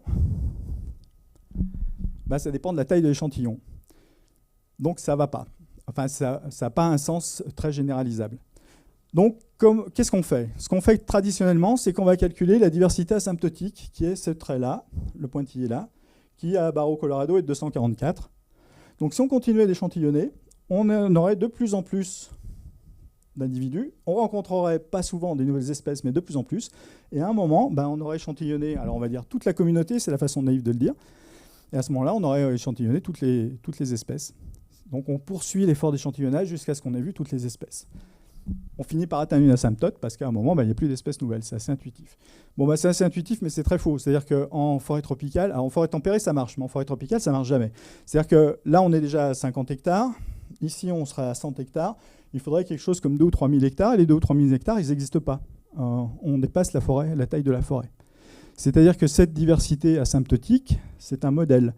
ça dépend de la taille de l'échantillon. Donc ça va pas. Enfin, ça n'a pas un sens très généralisable. Donc, qu'est-ce qu'on fait? Ce qu'on fait traditionnellement, c'est qu'on va calculer la diversité asymptotique, qui est ce trait-là, le pointillé là, qui à Barro Colorado est de 244. Donc, si on continuait d'échantillonner, on aurait de plus en plus d'individus. On rencontrerait pas souvent des nouvelles espèces, mais de plus en plus. Et à un moment, on aurait échantillonné, alors on va dire toute la communauté, c'est la façon naïve de le dire. Et à ce moment-là, on aurait échantillonné toutes les espèces. Donc, on poursuit l'effort d'échantillonnage jusqu'à ce qu'on ait vu toutes les espèces. On finit par atteindre une asymptote parce qu'à un moment, il n'y a plus d'espèces nouvelles. C'est assez intuitif. C'est assez intuitif, mais c'est très faux. C'est-à-dire qu'en forêt tropicale, alors en forêt tempérée, ça marche, mais en forêt tropicale, ça ne marche jamais. C'est-à-dire que là, on est déjà à 50 hectares. Ici, on sera à 100 hectares. Il faudrait quelque chose comme 2 ou 3 000 hectares. Et les 2 ou 3 000 hectares, ils n'existent pas. On dépasse la taille de la forêt. C'est-à-dire que cette diversité asymptotique, c'est un modèle.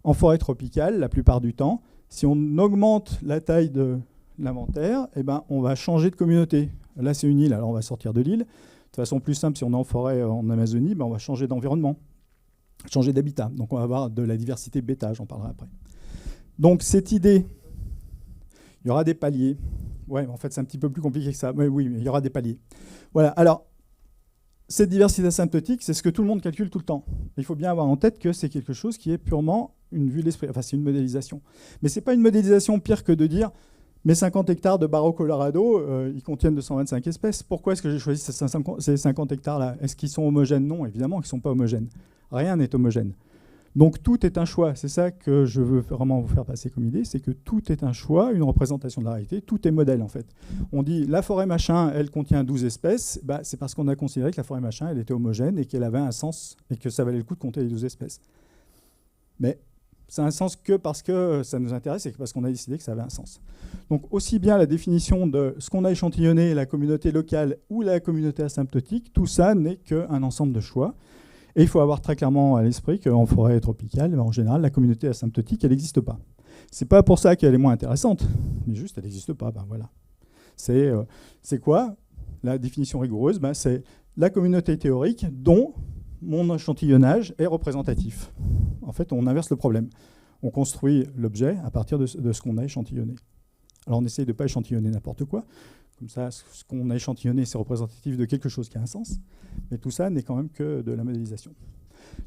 En forêt tropicale, la plupart du temps, si on augmente la taille de l'inventaire, on va changer de communauté. Là, c'est une île, alors on va sortir de l'île. De façon plus simple, si on est en forêt en Amazonie, on va changer d'environnement, changer d'habitat. Donc on va avoir de la diversité bêta, j'en parlerai après. Donc cette idée, il y aura des paliers. Ouais, en fait, c'est un petit peu plus compliqué que ça. Mais oui, il y aura des paliers. Voilà, alors, cette diversité asymptotique, c'est ce que tout le monde calcule tout le temps. Il faut bien avoir en tête que c'est quelque chose qui est purement une vue de l'esprit. Enfin, c'est une modélisation. Mais ce n'est pas une modélisation pire que de dire mes 50 hectares de Barro Colorado, ils contiennent 225 espèces. Pourquoi est-ce que j'ai choisi ces 50 hectares-là? Est-ce qu'ils sont homogènes? Non, évidemment qu'ils ne sont pas homogènes. Rien n'est homogène. Donc tout est un choix. C'est ça que je veux vraiment vous faire passer comme idée, c'est que tout est un choix, une représentation de la réalité. Tout est modèle, en fait. On dit la forêt machin, elle contient 12 espèces. Bah, c'est parce qu'on a considéré que la forêt machin, elle était homogène et qu'elle avait un sens et que ça valait le coup de compter les 12 espèces. Mais ça a un sens que parce que ça nous intéresse et que parce qu'on a décidé que ça avait un sens. Donc aussi bien la définition de ce qu'on a échantillonné, la communauté locale ou la communauté asymptotique, tout ça n'est qu'un ensemble de choix. Et il faut avoir très clairement à l'esprit qu'en forêt tropicale, en général, la communauté asymptotique, elle n'existe pas. C'est pas pour ça qu'elle est moins intéressante, mais juste elle n'existe pas. Ben voilà. C'est quoi la définition rigoureuse? Ben, c'est la communauté théorique dont mon échantillonnage est représentatif. En fait, on inverse le problème. On construit l'objet à partir de ce qu'on a échantillonné. Alors on essaye de ne pas échantillonner n'importe quoi. Comme ça, ce qu'on a échantillonné, c'est représentatif de quelque chose qui a un sens. Mais tout ça n'est quand même que de la modélisation.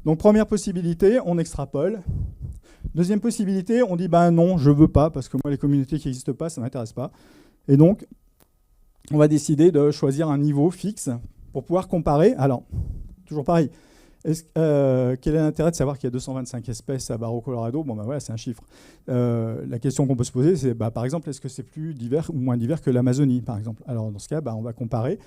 Donc première possibilité, on extrapole. Deuxième possibilité, on dit ben non, je ne veux pas, parce que moi les communautés qui n'existent pas, ça ne m'intéresse pas. Et donc, on va décider de choisir un niveau fixe pour pouvoir comparer. Alors, toujours pareil. Quel est l'intérêt de savoir qu'il y a 225 espèces à Barro Colorado? Bon, ben voilà, c'est un chiffre. La question qu'on peut se poser, c'est, par exemple, est-ce que c'est plus divers ou moins divers que l'Amazonie, par exemple? Alors, dans ce cas, on va comparer.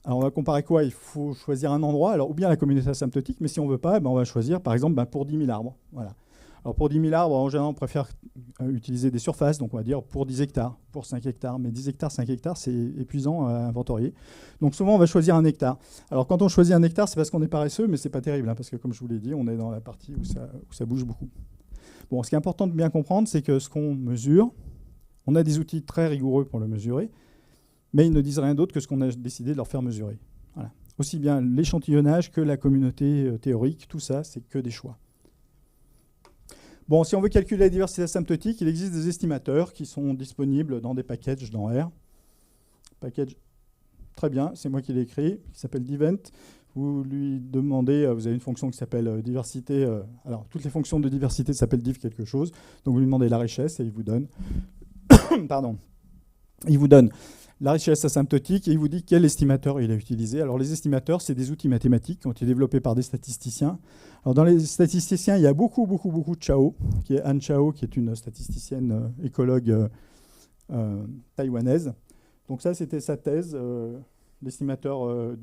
Alors, on va comparer quoi? Il faut choisir un endroit, alors, ou bien la communauté asymptotique, mais si on ne veut pas, on va choisir, par exemple, pour 10 000 arbres. Voilà. Alors, pour 10 000 arbres, en général, on préfère utiliser des surfaces, donc on va dire pour 10 hectares, pour 5 hectares. Mais 10 hectares, 5 hectares, c'est épuisant à inventorier. Donc souvent, on va choisir un hectare. Alors quand on choisit un hectare, c'est parce qu'on est paresseux, mais ce n'est pas terrible, parce que comme je vous l'ai dit, on est dans la partie où ça bouge beaucoup. Bon, ce qui est important de bien comprendre, c'est que ce qu'on mesure, on a des outils très rigoureux pour le mesurer, mais ils ne disent rien d'autre que ce qu'on a décidé de leur faire mesurer. Voilà. Aussi bien l'échantillonnage que la communauté théorique, tout ça, c'est que des choix. Bon, si on veut calculer la diversité asymptotique, il existe des estimateurs qui sont disponibles dans des packages dans R. Package, très bien, c'est moi qui l'ai écrit, qui s'appelle Divent. Vous lui demandez, vous avez une fonction qui s'appelle diversité. Alors, toutes les fonctions de diversité s'appellent div quelque chose. Donc, vous lui demandez la richesse et il vous donne. Pardon. Il vous donne la richesse asymptotique et il vous dit quel estimateur il a utilisé. Alors les estimateurs, c'est des outils mathématiques qui ont été développés par des statisticiens. Alors dans les statisticiens, il y a beaucoup de Chao, qui est Anne Chao, qui est une statisticienne écologue taïwanaise. Donc ça, c'était sa thèse, l'estimateur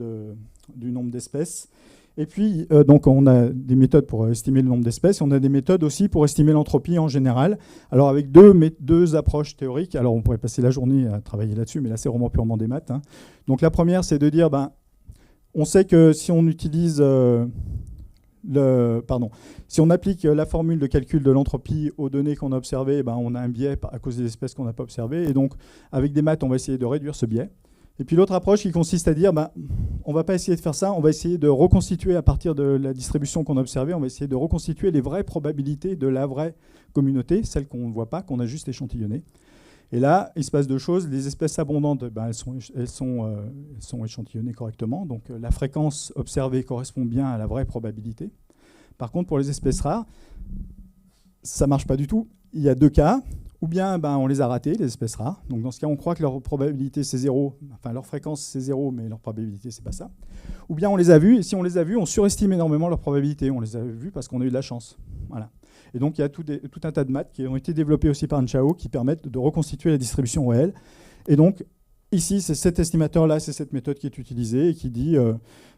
du nombre d'espèces. Et puis, donc on a des méthodes pour estimer le nombre d'espèces, et on a des méthodes aussi pour estimer l'entropie en général. Alors avec deux approches théoriques, alors on pourrait passer la journée à travailler là-dessus, mais là c'est vraiment purement des maths. Hein. Donc la première, c'est de dire, on sait que si on utilise si on applique la formule de calcul de l'entropie aux données qu'on a observées, on a un biais à cause des espèces qu'on n'a pas observées, et donc avec des maths, on va essayer de réduire ce biais. Et puis l'autre approche qui consiste à dire, on ne va pas essayer de faire ça, on va essayer de reconstituer à partir de la distribution qu'on a observée, on va essayer de reconstituer les vraies probabilités de la vraie communauté, celles qu'on ne voit pas, qu'on a juste échantillonnées. Et là, il se passe deux choses. Les espèces abondantes, elles sont échantillonnées correctement, donc la fréquence observée correspond bien à la vraie probabilité. Par contre, pour les espèces rares, ça ne marche pas du tout. Il y a deux cas. Ou bien on les a ratées, les espèces rares. Donc dans ce cas, on croit que leur probabilité c'est 0, enfin leur fréquence c'est 0, mais leur probabilité c'est pas ça. Ou bien on les a vues, et si on les a vues, on surestime énormément leur probabilité. On les a vues parce qu'on a eu de la chance. Voilà. Et donc il y a tout un tas de maths qui ont été développés aussi par Chao qui permettent de reconstituer la distribution réelle. Et donc ici, c'est cet estimateur-là, c'est cette méthode qui est utilisée et qui dit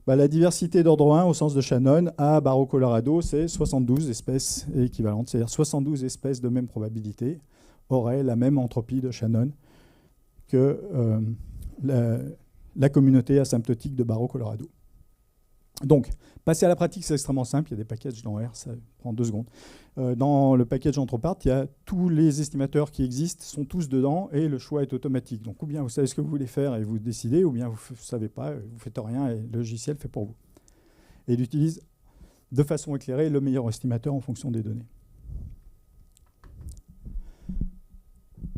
la diversité d'ordre 1 au sens de Shannon à Barro Colorado, c'est 72 espèces équivalentes, c'est-à-dire 72 espèces de même probabilité aurait la même entropie de Shannon que la communauté asymptotique de Barro Colorado. Donc, passer à la pratique, c'est extrêmement simple. Il y a des packages dans R, ça prend 2 secondes. Dans le package Entropart, il y a tous les estimateurs qui existent, sont tous dedans, et le choix est automatique. Donc, ou bien vous savez ce que vous voulez faire et vous décidez, ou bien vous ne savez pas, vous ne faites rien et le logiciel fait pour vous. Et il utilise de façon éclairée le meilleur estimateur en fonction des données.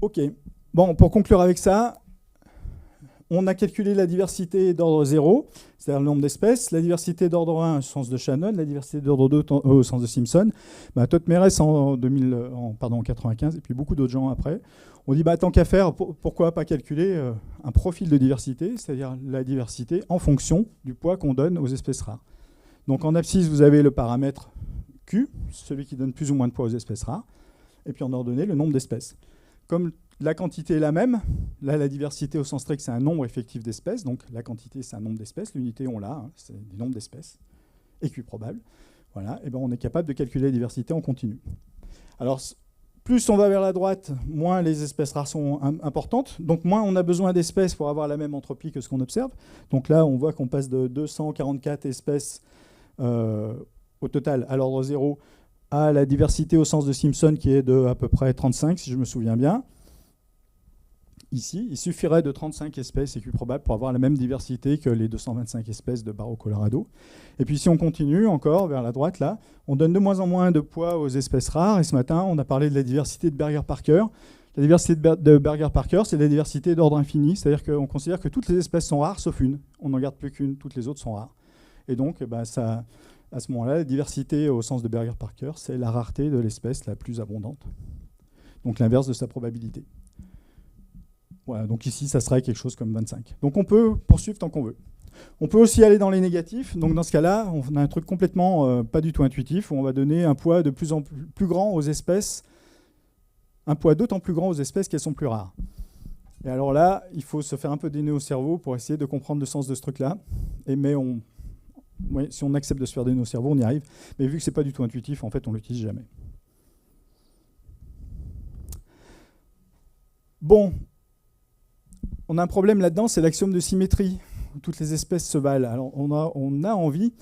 Ok. Bon, pour conclure avec ça, on a calculé la diversité d'ordre 0, c'est-à-dire le nombre d'espèces, la diversité d'ordre 1 au sens de Shannon, la diversité d'ordre 2 au sens de Simpson. Todd Mérès en 1995, et puis beaucoup d'autres gens après, on dit tant qu'à faire, pourquoi pas calculer un profil de diversité, c'est-à-dire la diversité en fonction du poids qu'on donne aux espèces rares. Donc en abscisse, vous avez le paramètre Q, celui qui donne plus ou moins de poids aux espèces rares, et puis en ordonnée, le nombre d'espèces. Comme la quantité est la même, là la diversité au sens strict, c'est un nombre effectif d'espèces, donc la quantité c'est un nombre d'espèces, l'unité on l'a, c'est le nombre d'espèces, équiprobable. Voilà, et on est capable de calculer la diversité en continu. Alors, plus on va vers la droite, moins les espèces rares sont importantes, donc moins on a besoin d'espèces pour avoir la même entropie que ce qu'on observe. Donc là, on voit qu'on passe de 244 espèces au total à l'ordre 0 à la diversité au sens de Simpson qui est de à peu près 35, si je me souviens bien. Ici, il suffirait de 35 espèces équiprobables pour avoir la même diversité que les 225 espèces de Barreau Colorado. Et puis si on continue encore vers la droite, là, on donne de moins en moins de poids aux espèces rares. Et ce matin, on a parlé de la diversité de Berger-Parker. La diversité de Berger-Parker, c'est la diversité d'ordre infini. C'est-à-dire qu'on considère que toutes les espèces sont rares, sauf une. On n'en garde plus qu'une, toutes les autres sont rares. Et donc, à ce moment-là, la diversité au sens de Berger-Parker, c'est la rareté de l'espèce la plus abondante. Donc l'inverse de sa probabilité. Voilà, donc ici, ça serait quelque chose comme 25. Donc on peut poursuivre tant qu'on veut. On peut aussi aller dans les négatifs. Donc dans ce cas-là, on a un truc complètement pas du tout intuitif, où on va donner un poids de plus en plus grand aux espèces, un poids d'autant plus grand aux espèces qu'elles sont plus rares. Et alors là, il faut se faire un peu des nœuds au cerveau pour essayer de comprendre le sens de ce truc-là. Si on accepte de se faire des nœuds au cerveau, on y arrive. Mais vu que ce n'est pas du tout intuitif, en fait, on ne l'utilise jamais. Bon. On a un problème là-dedans, c'est l'axiome de symétrie. Toutes les espèces se valent. Alors, on a envie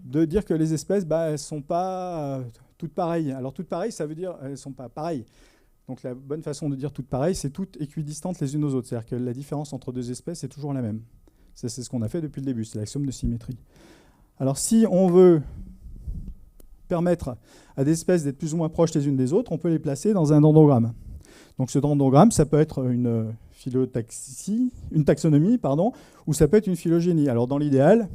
de dire que les espèces, elles ne sont pas toutes pareilles. Alors, toutes pareilles, ça veut dire qu'elles ne sont pas pareilles. Donc, la bonne façon de dire toutes pareilles, c'est toutes équidistantes les unes aux autres. C'est-à-dire que la différence entre deux espèces est toujours la même. C'est ce qu'on a fait depuis le début, c'est l'axiome de symétrie. Alors, si on veut permettre à des espèces d'être plus ou moins proches les unes des autres, on peut les placer dans un dendrogramme. Donc, ce dendrogramme, ça peut être une taxonomie, ou ça peut être une phylogénie. Alors dans l'idéal,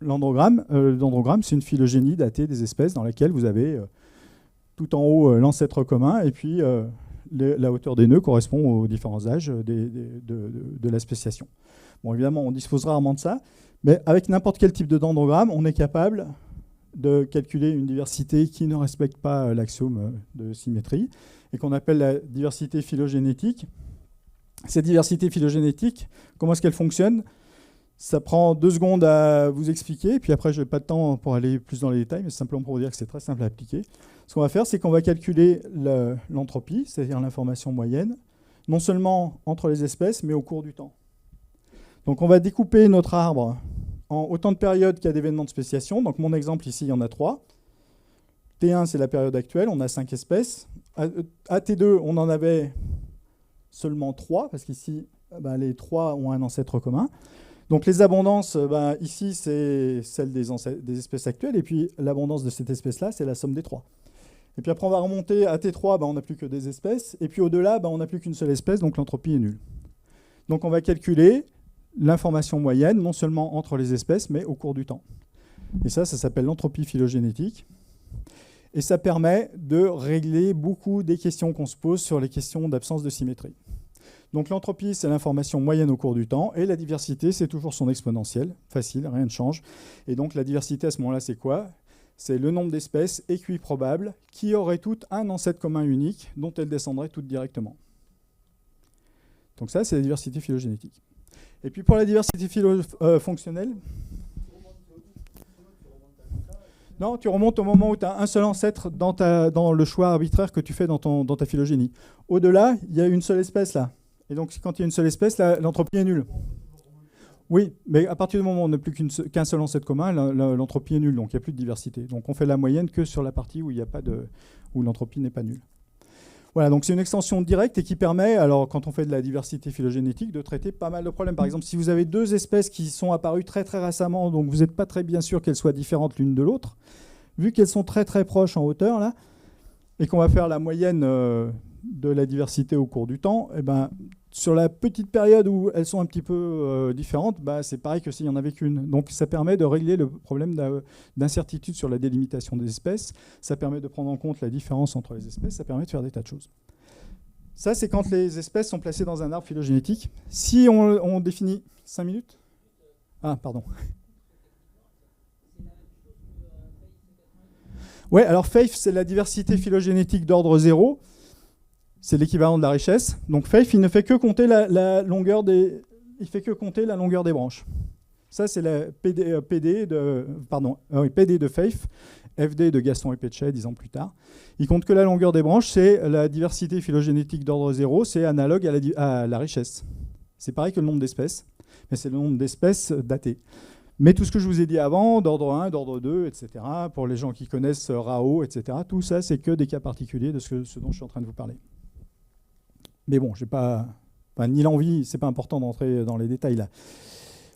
le dendrogramme, c'est une phylogénie datée des espèces dans laquelle vous avez tout en haut l'ancêtre commun, et puis la hauteur des nœuds correspond aux différents âges de la spéciation. Bon, évidemment, on dispose rarement de ça, mais avec n'importe quel type de dendrogramme, on est capable de calculer une diversité qui ne respecte pas l'axiome de symétrie, et qu'on appelle la diversité phylogénétique. Cette diversité phylogénétique, comment est-ce qu'elle fonctionne? Ça prend 2 secondes à vous expliquer, puis après, je n'ai pas de temps pour aller plus dans les détails, mais c'est simplement pour vous dire que c'est très simple à appliquer. Ce qu'on va faire, c'est qu'on va calculer l'entropie, c'est-à-dire l'information moyenne, non seulement entre les espèces, mais au cours du temps. Donc on va découper notre arbre en autant de périodes qu'il y a d'événements de spéciation. Donc mon exemple ici, il y en a 3. T1, c'est la période actuelle, on a 5 espèces. À T2, on en avait seulement 3, parce qu'ici, les 3 ont un ancêtre commun. Donc les abondances, ici, c'est celle des espèces actuelles, et puis l'abondance de cette espèce-là, c'est la somme des 3. Et puis après, on va remonter à T3, on n'a plus que des espèces, et puis au-delà, on n'a plus qu'une seule espèce, donc l'entropie est nulle. Donc on va calculer l'information moyenne, non seulement entre les espèces, mais au cours du temps. Et ça s'appelle l'entropie phylogénétique. Et ça permet de régler beaucoup des questions qu'on se pose sur les questions d'absence de symétrie. Donc l'entropie, c'est l'information moyenne au cours du temps, et la diversité, c'est toujours son exponentielle. Facile, rien ne change. Et donc la diversité, à ce moment-là, c'est quoi? C'est le nombre d'espèces équiprobables qui auraient toutes un ancêtre commun unique, dont elles descendraient toutes directement. Donc ça, c'est la diversité phylogénétique. Et puis pour la diversité fonctionnelle, non, tu remontes au moment où tu as un seul ancêtre dans le choix arbitraire que tu fais dans ta phylogénie. Au-delà, il y a une seule espèce là. Et donc quand il y a une seule espèce, l'entropie est nulle. Oui, mais à partir du moment où on n'a plus qu'un seul ancêtre commun, l'entropie est nulle, donc il n'y a plus de diversité. Donc on fait la moyenne que sur la partie où l'entropie n'est pas nulle. Voilà, donc c'est une extension directe et qui permet, alors quand on fait de la diversité phylogénétique, de traiter pas mal de problèmes. Par exemple, si vous avez 2 espèces qui sont apparues très très récemment, donc vous n'êtes pas très bien sûr qu'elles soient différentes l'une de l'autre, vu qu'elles sont très très proches en hauteur, là, et qu'on va faire la moyenne de la diversité au cours du temps, sur la petite période où elles sont un petit peu différentes, c'est pareil que s'il n'y en avait qu'une. Donc ça permet de régler le problème d'incertitude sur la délimitation des espèces, ça permet de prendre en compte la différence entre les espèces, ça permet de faire des tas de choses. Ça, c'est quand les espèces sont placées dans un arbre phylogénétique. Si on définit 5 minutes. Ah, pardon. Oui, alors FAIF, c'est la diversité phylogénétique d'ordre 0. C'est l'équivalent de la richesse. Donc FAIF, il ne fait que compter la longueur des branches. Ça, c'est la PD de FAIF, FD de Gaston et Petchet 10 ans plus tard. Il compte que la longueur des branches, c'est la diversité phylogénétique d'ordre 0, c'est analogue à la richesse. C'est pareil que le nombre d'espèces, mais c'est le nombre d'espèces daté. Mais tout ce que je vous ai dit avant, d'ordre 1, d'ordre 2, etc., pour les gens qui connaissent Rao, etc., tout ça, c'est que des cas particuliers de ce dont je suis en train de vous parler. Mais bon, j'ai pas ni l'envie, c'est pas important d'entrer dans les détails là.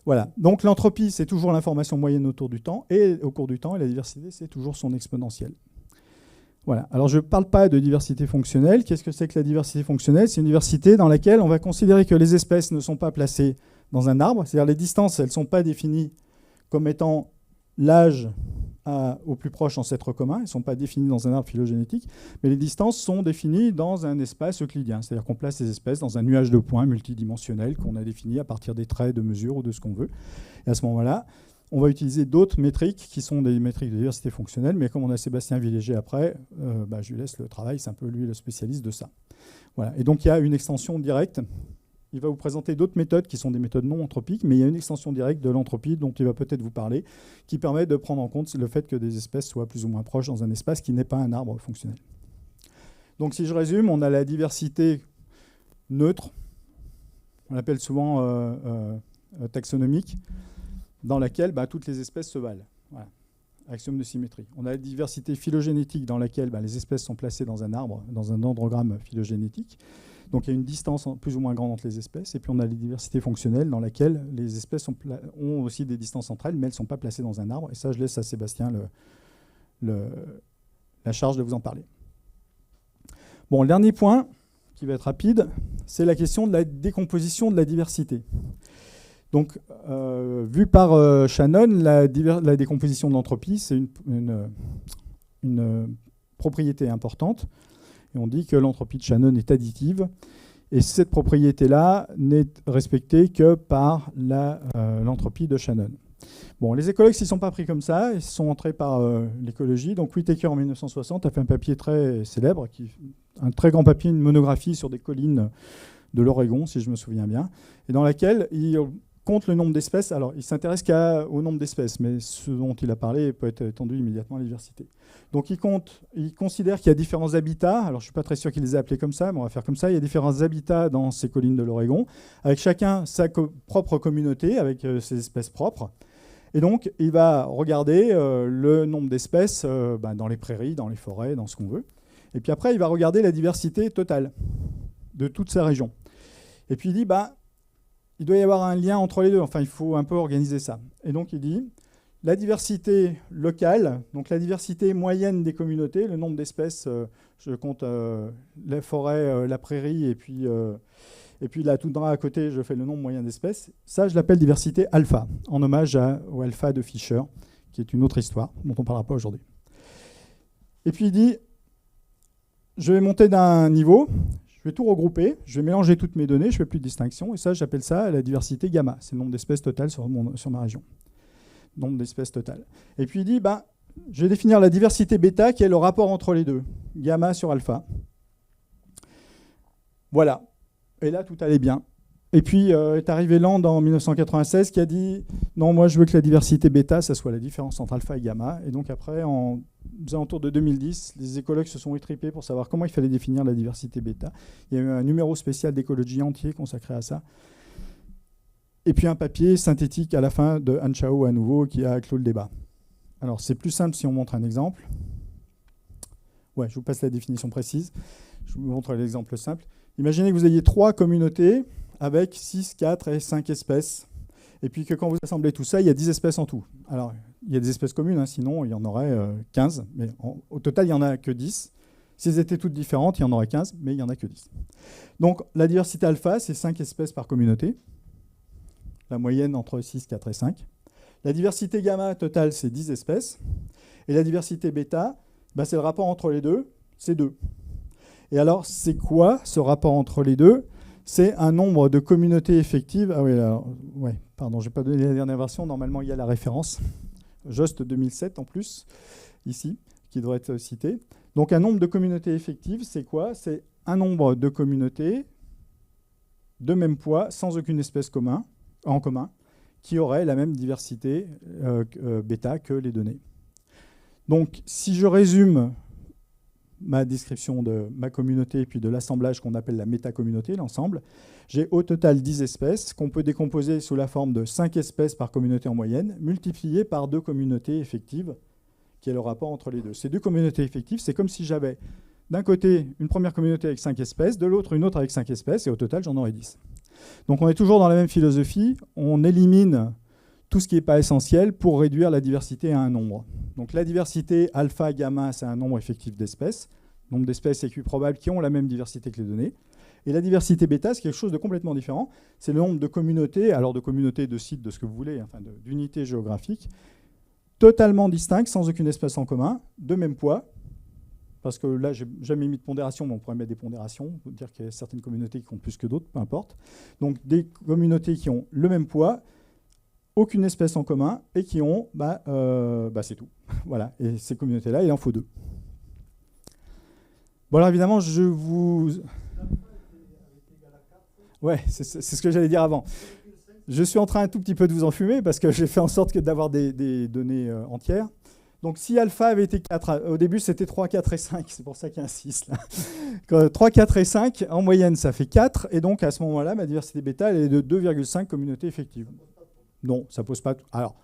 Voilà. Donc l'entropie, c'est toujours l'information moyenne au cours du temps, et la diversité, c'est toujours son exponentielle. Voilà. Alors je ne parle pas de diversité fonctionnelle. Qu'est-ce que c'est que la diversité fonctionnelle? C'est une diversité dans laquelle on va considérer que les espèces ne sont pas placées dans un arbre, c'est-à-dire les distances, elles ne sont pas définies comme étant l'âge au plus proche ancêtre commun, elles ne sont pas définies dans un arbre phylogénétique, mais les distances sont définies dans un espace euclidien, c'est-à-dire qu'on place les espèces dans un nuage de points multidimensionnel qu'on a défini à partir des traits de mesure ou de ce qu'on veut. Et à ce moment-là, on va utiliser d'autres métriques qui sont des métriques de diversité fonctionnelle, mais comme on a Sébastien Villéger après, je lui laisse le travail, c'est un peu lui le spécialiste de ça. Voilà. Et donc il y a une extension directe. Il va vous présenter d'autres méthodes qui sont des méthodes non anthropiques, mais il y a une extension directe de l'entropie dont il va peut-être vous parler, qui permet de prendre en compte le fait que des espèces soient plus ou moins proches dans un espace qui n'est pas un arbre fonctionnel. Donc si je résume, on a la diversité neutre, on l'appelle souvent taxonomique, dans laquelle toutes les espèces se valent. Voilà. Axiome de symétrie. On a la diversité phylogénétique dans laquelle les espèces sont placées dans un arbre, dans un dendrogramme phylogénétique. Donc il y a une distance plus ou moins grande entre les espèces. Et puis on a la diversité fonctionnelle dans laquelle les espèces ont aussi des distances entre elles, mais elles ne sont pas placées dans un arbre. Et ça, je laisse à Sébastien la charge de vous en parler. Bon, le dernier point, qui va être rapide, c'est la question de la décomposition de la diversité. Donc, vu par Shannon, la décomposition de l'entropie, c'est une propriété importante. Et on dit que l'entropie de Shannon est additive. Et cette propriété-là n'est respectée que par l'entropie de Shannon. Bon, les écologues ne s'y sont pas pris comme ça. Ils sont entrés par l'écologie. Donc, Whittaker, en 1960, a fait un papier très célèbre, un très grand papier, une monographie sur des collines de l'Oregon, si je me souviens bien, et dans laquelle il compte le nombre d'espèces. Alors, il ne s'intéresse qu'au nombre d'espèces, mais ce dont il a parlé peut être étendu immédiatement à la diversité. Donc, il considère qu'il y a différents habitats. Alors, je ne suis pas très sûr qu'il les ait appelés comme ça, mais on va faire comme ça. Il y a différents habitats dans ces collines de l'Oregon, avec chacun sa propre communauté, avec ses espèces propres. Et donc, il va regarder le nombre d'espèces dans les prairies, dans les forêts, dans ce qu'on veut. Et puis après, il va regarder la diversité totale de toute sa région. Et puis, il dit, il doit y avoir un lien entre les deux. Enfin, il faut un peu organiser ça. Et donc, il dit, la diversité locale, donc la diversité moyenne des communautés, le nombre d'espèces, je compte la forêt, la prairie, et puis la toundra à côté, je fais le nombre moyen d'espèces. Ça, je l'appelle diversité alpha, en hommage au alpha de Fisher, qui est une autre histoire, dont on ne parlera pas aujourd'hui. Et puis, il dit, je vais monter d'un niveau, je vais tout regrouper, je vais mélanger toutes mes données, je ne fais plus de distinction, et ça, j'appelle ça la diversité gamma. C'est le nombre d'espèces totales sur ma région. Nombre d'espèces totales. Et puis il dit, je vais définir la diversité bêta, qui est le rapport entre les deux, gamma sur alpha. Voilà. Et là, tout allait bien. Et puis est arrivé Land en 1996 qui a dit, non, moi je veux que la diversité bêta, ça soit la différence entre alpha et gamma. Et donc après, aux alentours de 2010, les écologues se sont étripés pour savoir comment il fallait définir la diversité bêta. Il y a eu un numéro spécial d'écologie entier consacré à ça. Et puis un papier synthétique à la fin de Han Chao à nouveau qui a clos le débat. Alors c'est plus simple si on montre un exemple. Ouais, je vous passe la définition précise. Je vous montre l'exemple simple. Imaginez que vous ayez 3 communautés avec 6, 4 et 5 espèces. Et puis que quand vous assemblez tout ça, il y a 10 espèces en tout. Alors, il y a des espèces communes, sinon il y en aurait 15. Mais au total, il n'y en a que 10. Si elles étaient toutes différentes, il y en aurait 15, mais il n'y en a que 10. Donc la diversité alpha, c'est 5 espèces par communauté. La moyenne entre 6, 4 et 5. La diversité gamma totale, c'est 10 espèces. Et la diversité bêta, bah, c'est le rapport entre les deux, c'est 2. Et alors, c'est quoi ce rapport entre les deux? C'est un nombre de communautés effectives. Ah oui, alors, ouais, pardon, je n'ai pas donné la dernière version. Normalement, il y a la référence. Just 2007 en plus, ici, qui devrait être cité. Donc, un nombre de communautés effectives, c'est quoi? C'est un nombre de communautés de même poids, sans aucune espèce en commun, qui aurait la même diversité bêta que les données. Donc, si je résume ma description de ma communauté et puis de l'assemblage qu'on appelle la métacommunauté, l'ensemble, j'ai au total 10 espèces qu'on peut décomposer sous la forme de 5 espèces par communauté en moyenne, multipliées par 2 communautés effectives, qui est le rapport entre les deux. Ces 2 communautés effectives, c'est comme si j'avais d'un côté une première communauté avec 5 espèces, de l'autre une autre avec 5 espèces, et au total, j'en aurai 10. Donc on est toujours dans la même philosophie, on élimine tout ce qui n'est pas essentiel pour réduire la diversité à un nombre. Donc la diversité alpha, gamma, c'est un nombre effectif d'espèces, nombre d'espèces équiprobables qui ont la même diversité que les données. Et la diversité bêta, c'est quelque chose de complètement différent. C'est le nombre de communautés, alors de communautés, de sites, de ce que vous voulez, enfin d'unités géographiques, totalement distinctes, sans aucune espèce en commun, de même poids. Parce que là, je n'ai jamais mis de pondération, mais on pourrait mettre des pondérations, dire qu'il y a certaines communautés qui comptent plus que d'autres, peu importe. Donc des communautés qui ont le même poids, aucune espèce en commun, et qui ont, c'est tout. Voilà. Et ces communautés-là, il en faut 2. Bon, alors évidemment, je vous... Ouais, c'est ce que j'allais dire avant. Je suis en train un tout petit peu de vous enfumer, parce que j'ai fait en sorte d'avoir des données entières. Donc si alpha avait été 4, au début c'était 3, 4 et 5, c'est pour ça qu'il y a un 6 là. 3, 4 et 5, en moyenne ça fait 4, et donc à ce moment-là, ma diversité bêta elle est de 2,5 communautés effectives. Non, ça pose pas... Alors,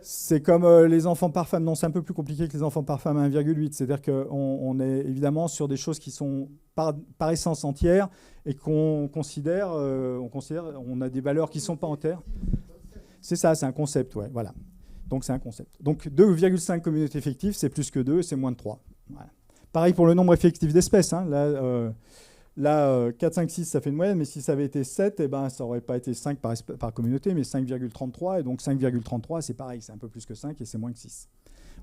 c'est comme les enfants par femme. Non, c'est un peu plus compliqué que les enfants par femme à 1,8. C'est-à-dire qu'on est évidemment sur des choses qui sont par essence entières et qu'on considère, on a des valeurs qui ne sont pas entières. C'est ça, c'est un concept, ouais, voilà. Donc c'est un concept. Donc 2,5 communautés effectives, c'est plus que 2, c'est moins de 3. Voilà. Pareil pour le nombre effectif d'espèces. Hein. Là, 4, 5, 6, ça fait une moyenne, mais si ça avait été 7, eh ben, ça n'aurait pas été 5 par communauté, mais 5,33. Et donc 5,33, c'est pareil, c'est un peu plus que 5 et c'est moins que 6.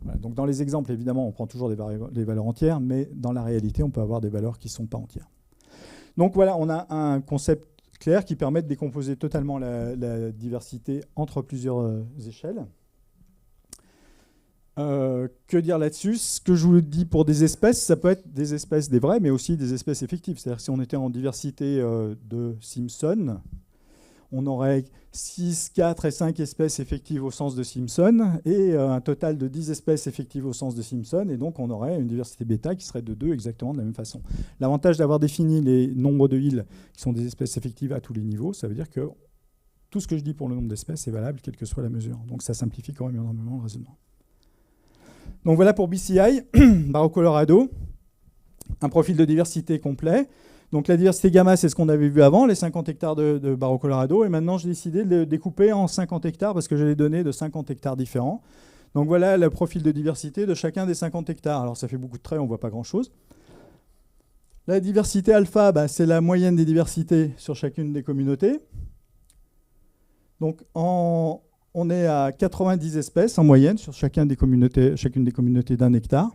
Voilà. Donc dans les exemples, évidemment, on prend toujours des valeurs entières, mais dans la réalité, on peut avoir des valeurs qui ne sont pas entières. Donc voilà, on a un concept clair qui permet de décomposer totalement la diversité entre plusieurs échelles. Que dire là-dessus? Ce que je vous dis pour des espèces, ça peut être des espèces des vraies, mais aussi des espèces effectives. C'est-à-dire si on était en diversité de Simpson, on aurait 6, 4 et 5 espèces effectives au sens de Simpson, et un total de 10 espèces effectives au sens de Simpson, et donc on aurait une diversité bêta qui serait de 2 exactement de la même façon. L'avantage d'avoir défini les nombres de Hill, qui sont des espèces effectives à tous les niveaux, ça veut dire que tout ce que je dis pour le nombre d'espèces est valable, quelle que soit la mesure. Donc ça simplifie quand même énormément le raisonnement. Donc voilà pour BCI, Barreau Colorado, un profil de diversité complet. Donc la diversité gamma, c'est ce qu'on avait vu avant, les 50 hectares de Barreau Colorado. Et maintenant, j'ai décidé de le découper en 50 hectares parce que j'ai les données de 50 hectares différents. Donc voilà le profil de diversité de chacun des 50 hectares. Alors ça fait beaucoup de traits, on ne voit pas grand-chose. La diversité alpha, c'est la moyenne des diversités sur chacune des communautés. Donc on est à 90 espèces en moyenne sur chacune des communautés d'1 hectare.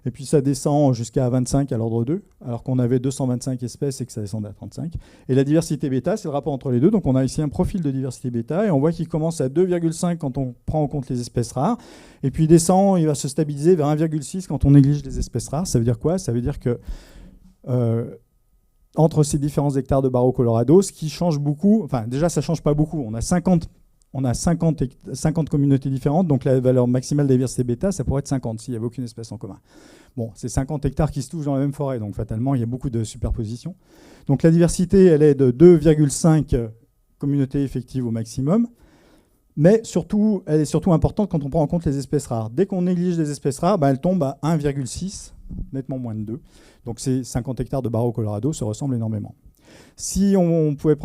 Et puis ça descend jusqu'à 25 à l'ordre 2, alors qu'on avait 225 espèces et que ça descendait à 35. Et la diversité bêta, c'est le rapport entre les deux. Donc on a ici un profil de diversité bêta, et on voit qu'il commence à 2,5 quand on prend en compte les espèces rares. Et puis il descend, il va se stabiliser vers 1,6 quand on néglige les espèces rares. Ça veut dire quoi? Ça veut dire que entre ces différents hectares de Barreau Colorado, ce qui change beaucoup, enfin déjà ça ne change pas beaucoup, on a 50 communautés différentes, donc la valeur maximale de la diversité bêta, ça pourrait être 50 s'il n'y avait aucune espèce en commun. Bon, c'est 50 hectares qui se touchent dans la même forêt, donc fatalement, il y a beaucoup de superpositions. Donc la diversité, elle est de 2,5 communautés effectives au maximum, mais surtout, elle est surtout importante quand on prend en compte les espèces rares. Dès qu'on néglige les espèces rares, elle tombe à 1,6, nettement moins de 2. Donc ces 50 hectares de Barreau Colorado se ressemblent énormément. Si on pouvait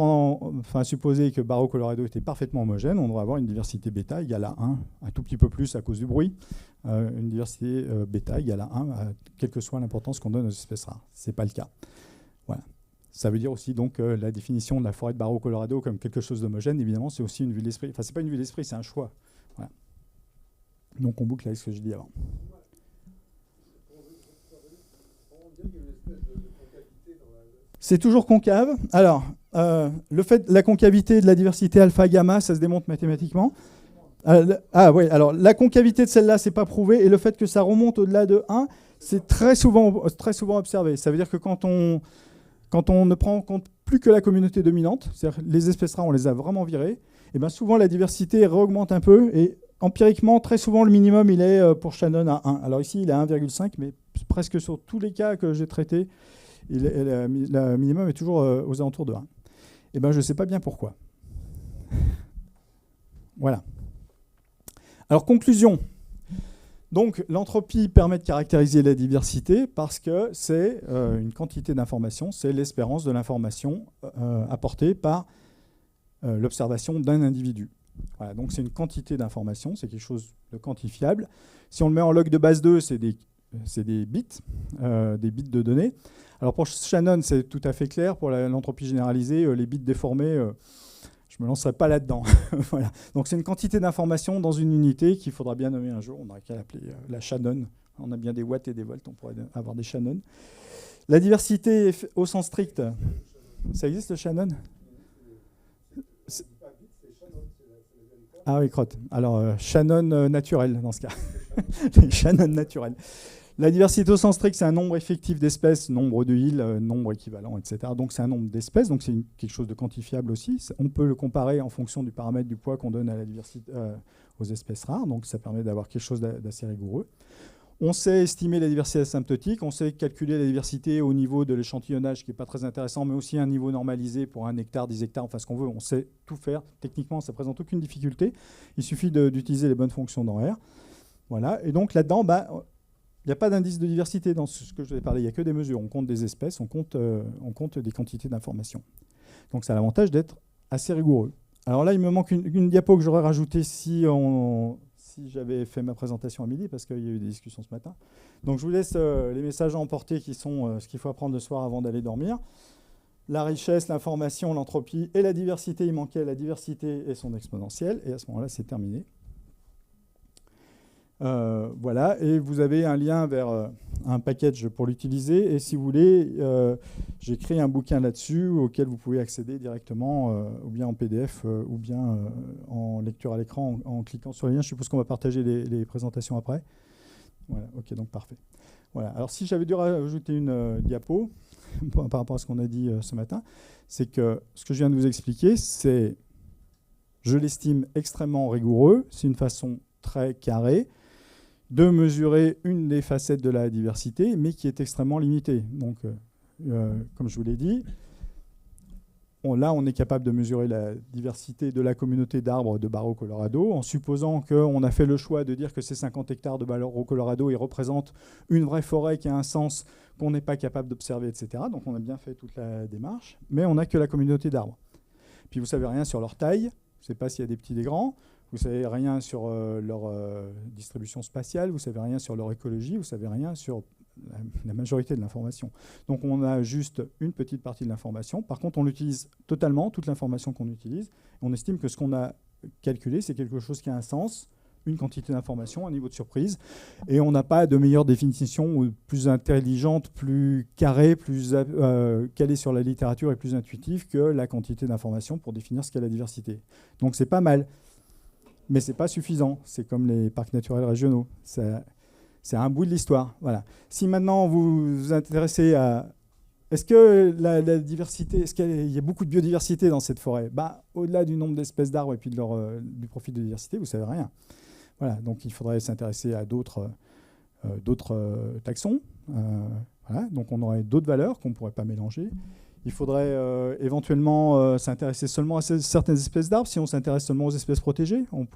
supposer que Barreau Colorado était parfaitement homogène, on devrait avoir une diversité bêta égale à 1, un tout petit peu plus à cause du bruit, une diversité bêta égale à 1, quelle que soit l'importance qu'on donne aux espèces rares. Ce n'est pas le cas. Voilà. Ça veut dire aussi donc la définition de la forêt de Barreau Colorado comme quelque chose d'homogène, évidemment, c'est aussi une vue d'esprit. Enfin, ce n'est pas une vue d'esprit, c'est un choix. Voilà. Donc on boucle avec ce que j'ai dit avant. C'est toujours concave. Alors, le fait de la concavité de la diversité alpha-gamma, ça se démontre mathématiquement. Oui, alors la concavité de celle-là, c'est pas prouvé, et le fait que ça remonte au-delà de 1, c'est très souvent observé. Ça veut dire que quand on ne prend en compte plus que la communauté dominante, c'est-à-dire les espèces rares, on les a vraiment virées, et bien souvent la diversité réaugmente un peu, et empiriquement, très souvent, le minimum, il est pour Shannon à 1. Alors ici, il est à 1,5, mais presque sur tous les cas que j'ai traités, le minimum est toujours aux alentours de 1. Et bien, je ne sais pas bien pourquoi. Voilà. Alors, conclusion. Donc, l'entropie permet de caractériser la diversité parce que c'est une quantité d'information, c'est l'espérance de l'information apportée par l'observation d'un individu. Voilà, donc, c'est une quantité d'information, c'est quelque chose de quantifiable. Si on le met en log de base 2, c'est des bits de données. Alors pour Shannon, c'est tout à fait clair. Pour l'entropie généralisée, les bits déformés, je ne me lancerai pas là-dedans. Voilà. Donc c'est une quantité d'informations dans une unité qu'il faudra bien nommer un jour. On n'aurait qu'à l'appeler la Shannon. On a bien des watts et des volts, on pourrait avoir des Shannon. La diversité au sens strict, ça existe le Shannon ? Ah oui, crotte. Alors Shannon naturel dans ce cas. Shannon naturel. La diversité au sens strict, c'est un nombre effectif d'espèces, nombre de Hill, nombre équivalent, etc. Donc c'est un nombre d'espèces, donc c'est quelque chose de quantifiable aussi. On peut le comparer en fonction du paramètre du poids qu'on donne à la diversité, aux espèces rares, donc ça permet d'avoir quelque chose d'assez rigoureux. On sait estimer la diversité asymptotique, on sait calculer la diversité au niveau de l'échantillonnage, qui n'est pas très intéressant, mais aussi un niveau normalisé pour 1 hectare, 10 hectares, enfin ce qu'on veut, on sait tout faire. Techniquement, ça ne présente aucune difficulté. Il suffit d'utiliser les bonnes fonctions dans R. Voilà. Et donc là-dedans, il n'y a pas d'indice de diversité dans ce que je vais parler, il n'y a que des mesures. On compte des espèces, on compte des quantités d'informations. Donc ça a l'avantage d'être assez rigoureux. Alors là, il me manque une diapo que j'aurais rajoutée si j'avais fait ma présentation à midi, parce qu'il y a eu des discussions ce matin. Donc je vous laisse les messages à emporter qui sont ce qu'il faut apprendre le soir avant d'aller dormir. La richesse, l'information, l'entropie et la diversité. Il manquait la diversité et son exponentielle. Et à ce moment-là, c'est terminé. Voilà, et vous avez un lien vers un package pour l'utiliser. Et si vous voulez, j'ai créé un bouquin là-dessus auquel vous pouvez accéder directement, ou bien en PDF, ou bien en lecture à l'écran en cliquant sur le lien. Je suppose qu'on va partager les présentations après. Voilà, ok, donc parfait. Voilà. Alors si j'avais dû rajouter une diapo par rapport à ce qu'on a dit ce matin, c'est que ce que je viens de vous expliquer, c'est, je l'estime extrêmement rigoureux, c'est une façon très carrée de mesurer une des facettes de la diversité, mais qui est extrêmement limitée. Donc, comme je vous l'ai dit, là, on est capable de mesurer la diversité de la communauté d'arbres de Barreau Colorado, en supposant qu'on a fait le choix de dire que ces 50 hectares de Barreau Colorado, ils représentent une vraie forêt qui a un sens qu'on n'est pas capable d'observer, etc. Donc, on a bien fait toute la démarche, mais on n'a que la communauté d'arbres. Puis, vous ne savez rien sur leur taille, vous ne savez pas s'il y a des petits, des grands. Vous ne savez rien sur leur distribution spatiale, vous ne savez rien sur leur écologie, vous ne savez rien sur la majorité de l'information. Donc on a juste une petite partie de l'information. Par contre, on l'utilise totalement, toute l'information qu'on utilise. On estime que ce qu'on a calculé, c'est quelque chose qui a un sens, une quantité d'information, un niveau de surprise. Et on n'a pas de meilleure définition ou plus intelligente, plus carrée, plus calée sur la littérature et plus intuitive que la quantité d'information pour définir ce qu'est la diversité. Donc c'est pas mal. Mais ce n'est pas suffisant. C'est comme les parcs naturels régionaux. C'est un bout de l'histoire. Voilà. Si maintenant vous vous intéressez à... Est-ce que la diversité, est-ce qu'il y a beaucoup de biodiversité dans cette forêt ? Au-delà du nombre d'espèces d'arbres et puis du profil de diversité, vous ne savez rien. Voilà. Donc il faudrait s'intéresser à d'autres taxons. Voilà. Donc on aurait d'autres valeurs qu'on ne pourrait pas mélanger. Il faudrait éventuellement s'intéresser seulement à certaines espèces d'arbres. Si on s'intéresse seulement aux espèces protégées, on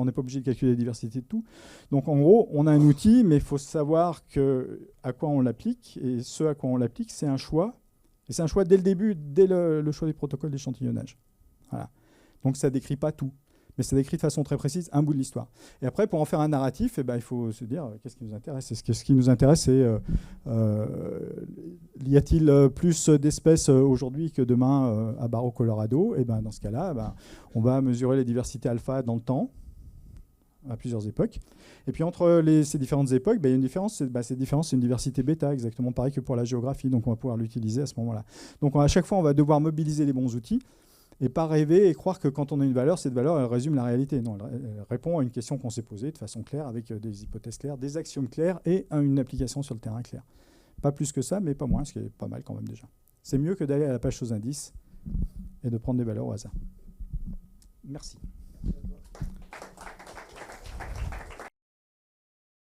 n'est pas obligé de calculer la diversité de tout. Donc en gros, on a un outil, mais il faut savoir à quoi on l'applique. Et ce à quoi on l'applique, c'est un choix Et c'est un choix dès le début, dès le choix des protocoles d'échantillonnage. Voilà. Donc ça ne décrit pas tout, mais ça décrit de façon très précise un bout de l'histoire. Et après, pour en faire un narratif, eh ben, il faut se dire qu'est-ce qui nous intéresse. Ce qui nous intéresse, c'est y a-t-il plus d'espèces aujourd'hui que demain à Barrow, Colorado? Et ben, dans ce cas-là, ben, on va mesurer les diversités alpha dans le temps, à plusieurs époques. Et puis entre ces différentes époques, il y a une différence. Cette différence, c'est une diversité bêta, exactement pareil que pour la géographie. Donc on va pouvoir l'utiliser à ce moment-là. Donc à chaque fois, on va devoir mobiliser les bons outils et pas rêver et croire que quand on a une valeur, cette valeur, elle résume la réalité. Non, elle répond à une question qu'on s'est posée de façon claire, avec des hypothèses claires, des axiomes clairs et une application sur le terrain claire. Pas plus que ça, mais pas moins, ce qui est pas mal quand même déjà. C'est mieux que d'aller à la page sous indice et de prendre des valeurs au hasard. Merci.